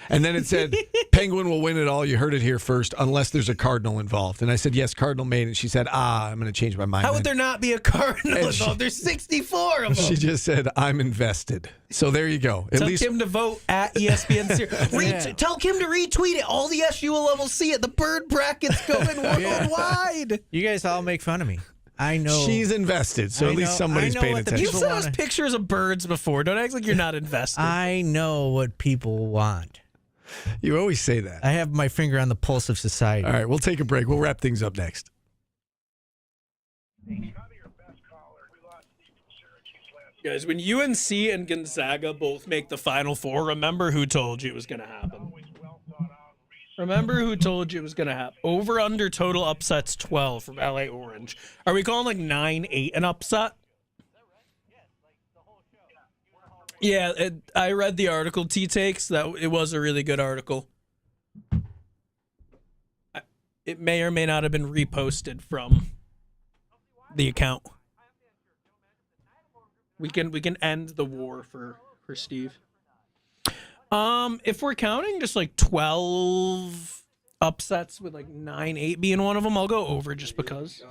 And then it said, Penguin will win it all. You heard it here first, unless there's a Cardinal involved. And I said, yes, Cardinal made it. And she said, I'm going to change my mind. How would there not be a Cardinal involved? There's 64 of them. She just said, I'm invested. So there you go. Tell Kim to vote at ESPN Series. Tell Kim to retweet it. All the SU will see it. The bird bracket's going worldwide. You guys all make fun of me. I know. She's invested, so at least somebody's paying attention. You've sent us pictures of birds before. Don't act like you're not invested. I know what people want. You always say that. I have my finger on the pulse of society. All right, we'll take a break. We'll wrap things up next. Guys, when UNC and Gonzaga both make the Final Four, remember who told you it was going to happen. Remember who told you it was going to happen. Over under total upsets 12 from LA Orange. Are we calling like 9-8 an upset? Yeah, I read the article, T-Takes. That it was a really good article. It may or may not have been reposted from the account. We can end the war for Steve. If we're counting just like 12 upsets with like 9-8 being one of them, I'll go over just because.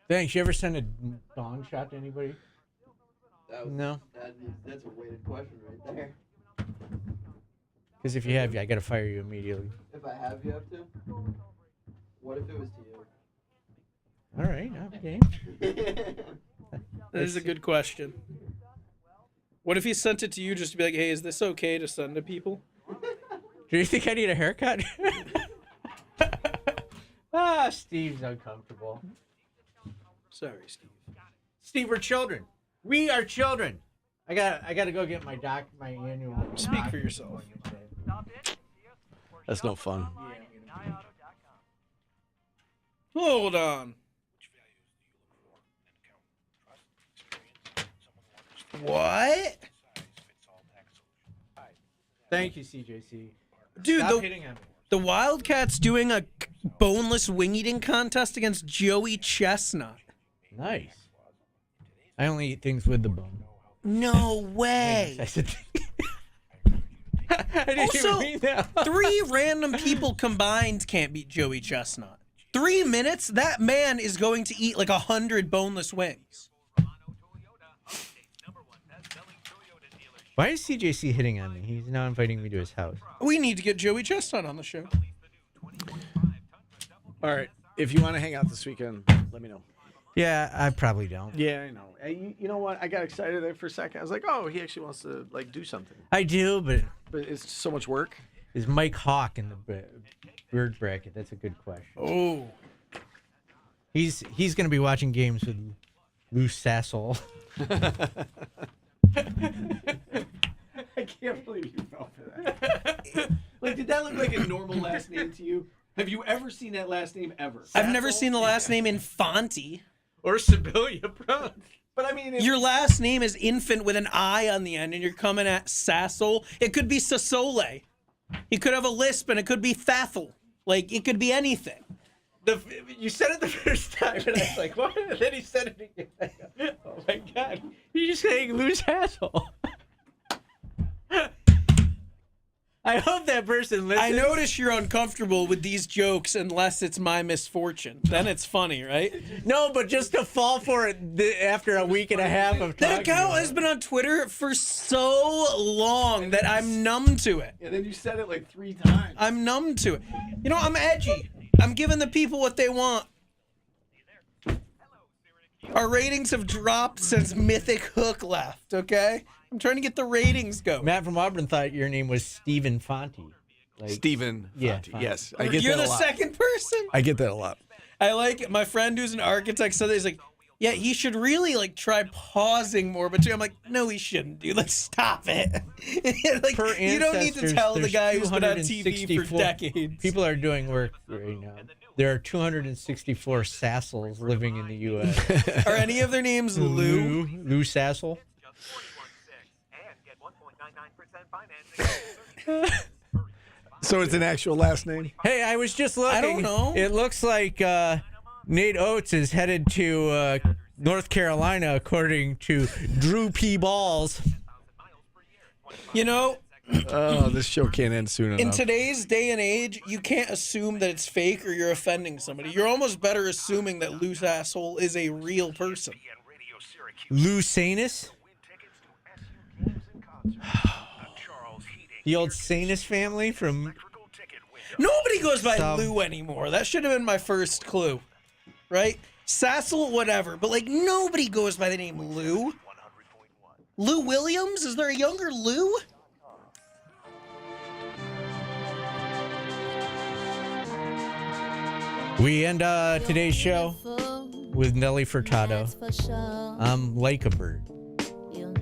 Thanks. You ever send a bong shot to anybody? No. That's a weighted question right there. Because if you have, I got to fire you immediately. If I have, you have to? What if it was to you? All right, I'm game. That is a good question. What if he sent it to you just to be like, hey, is this okay to send to people? Do you think I need a haircut? Steve's uncomfortable. Sorry, Steve. Steve, we're children. We are children. I gotta go get my annual. Speak for yourself. That's no fun. Hold on. What? Thank you, CJC. Dude, Stop hitting on me. The Wildcats doing a boneless wing eating contest against Joey Chestnut. Nice. I only eat things with the bone. No way. I didn't even mean that. 3 random people combined can't beat Joey Chestnut. 3 minutes, that man is going to eat like 100 boneless wings. Why is CJC hitting on me? He's now inviting me to his house. We need to get Joey Chestnut on the show. All right. If you want to hang out this weekend, let me know. Yeah, I probably don't. Yeah, I know. You know what? I got excited there for a second. I was like, oh, he actually wants to like do something. I do, but it's so much work. Is Mike Hawk in the bird bracket? That's a good question. Oh. He's going to be watching games with Lou Sassel. I can't believe you fell for that. Like, did that look like a normal last name to you? Have you ever seen that last name ever? I've never seen the last name Infanti. Or Sibilia, bro. But I mean, your last name is Infant with an I on the end, and you're coming at Sassel. It could be Sassole. He could have a lisp, and it could be Thathel. Like, it could be anything. You said it the first time, and I was like, what? And then he said it again. Oh, my God. You're just saying Lou's asshole. I hope that person listens. I notice you're uncomfortable with these jokes unless it's my misfortune. Then it's funny, right? No, but just to fall for it after a week and a half of talking. That account has been on Twitter for so long that I'm numb to it. And then you said it like 3 times. I'm numb to it. You know, I'm edgy. I'm giving the people what they want. Our ratings have dropped since Mythic Hook left, okay? I'm trying to get the ratings going. Matt from Auburn thought your name was Stephen Fonte. Like, Stephen Fonte. Yeah, yes. I get You're that a the lot. second person? I get that a lot. I like it. My friend who's an architect said that. He's like, yeah, he should really like try pausing more. But I'm like, no, he shouldn't, dude. Let's stop it. Like, you don't need to tell the guy who's been on TV for decades. People are doing work right now. There are 264 Sassels living in the U.S. Are any of their names Lou? Lou Sassel? So it's an actual last name? Hey, I was just looking. I don't know. It looks like Nate Oates is headed to North Carolina, according to Drew P. Balls. You know, Oh, this show can't end soon enough. in today's day and age, you can't assume that it's fake or you're offending somebody. You're almost better assuming that loose asshole is a real person. Lucanus? The old Sanus family from... Nobody goes by South- Lou anymore. That should have been my first clue, right? Sassel, whatever, but like nobody goes by the name Lou. Lou Williams? Is there a younger Lou? We end today's show with Nelly Furtado. I'm like a bird.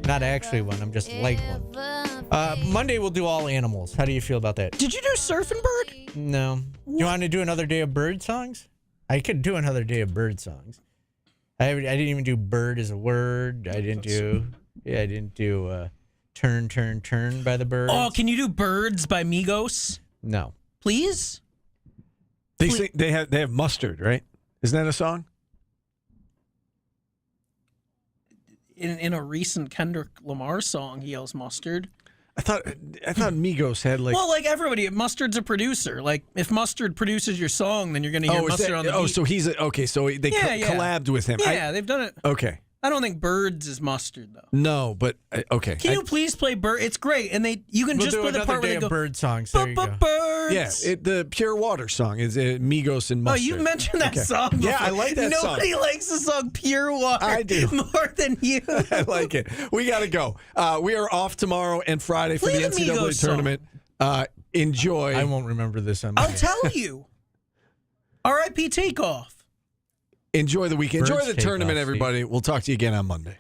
Not actually one, I'm just like one. Monday we'll do all animals. How do you feel about that? Did you do Surfing Bird? No. You want to do another day of bird songs? I could do another day of bird songs. I didn't even do bird as a word. I didn't do turn, turn, turn by the Birds. Oh, can you do Birds by Migos? No. Please? They have Mustard, right? Isn't that a song? In a recent Kendrick Lamar song, he yells Mustard. I thought Migos had like. Well, like everybody, Mustard's a producer. Like if Mustard produces your song, then you're going to hear Mustard on the beat. So he's okay. So they collabed with him. Yeah, they've done it. Okay. I don't think Birds is Mustard though. No, but okay. Can you please play Bird? It's great, and you can We'll just do play the another part where day they go of bird songs. There you go. Birds. Yeah, the Pure Water song is Migos and Oh, Mustard. you mentioned that Okay. song before. Yeah, I like that song. Nobody likes the song Pure Water I do. more than you. I like it. We got to go. We are off tomorrow and Friday for Play the the NCAA Migos song. tournament. Enjoy. I won't remember this on I'll Monday. tell you. R.I.P. Takeoff. Enjoy the weekend. Enjoy Birds the take tournament, off, Steve. everybody. We'll talk to you again on Monday.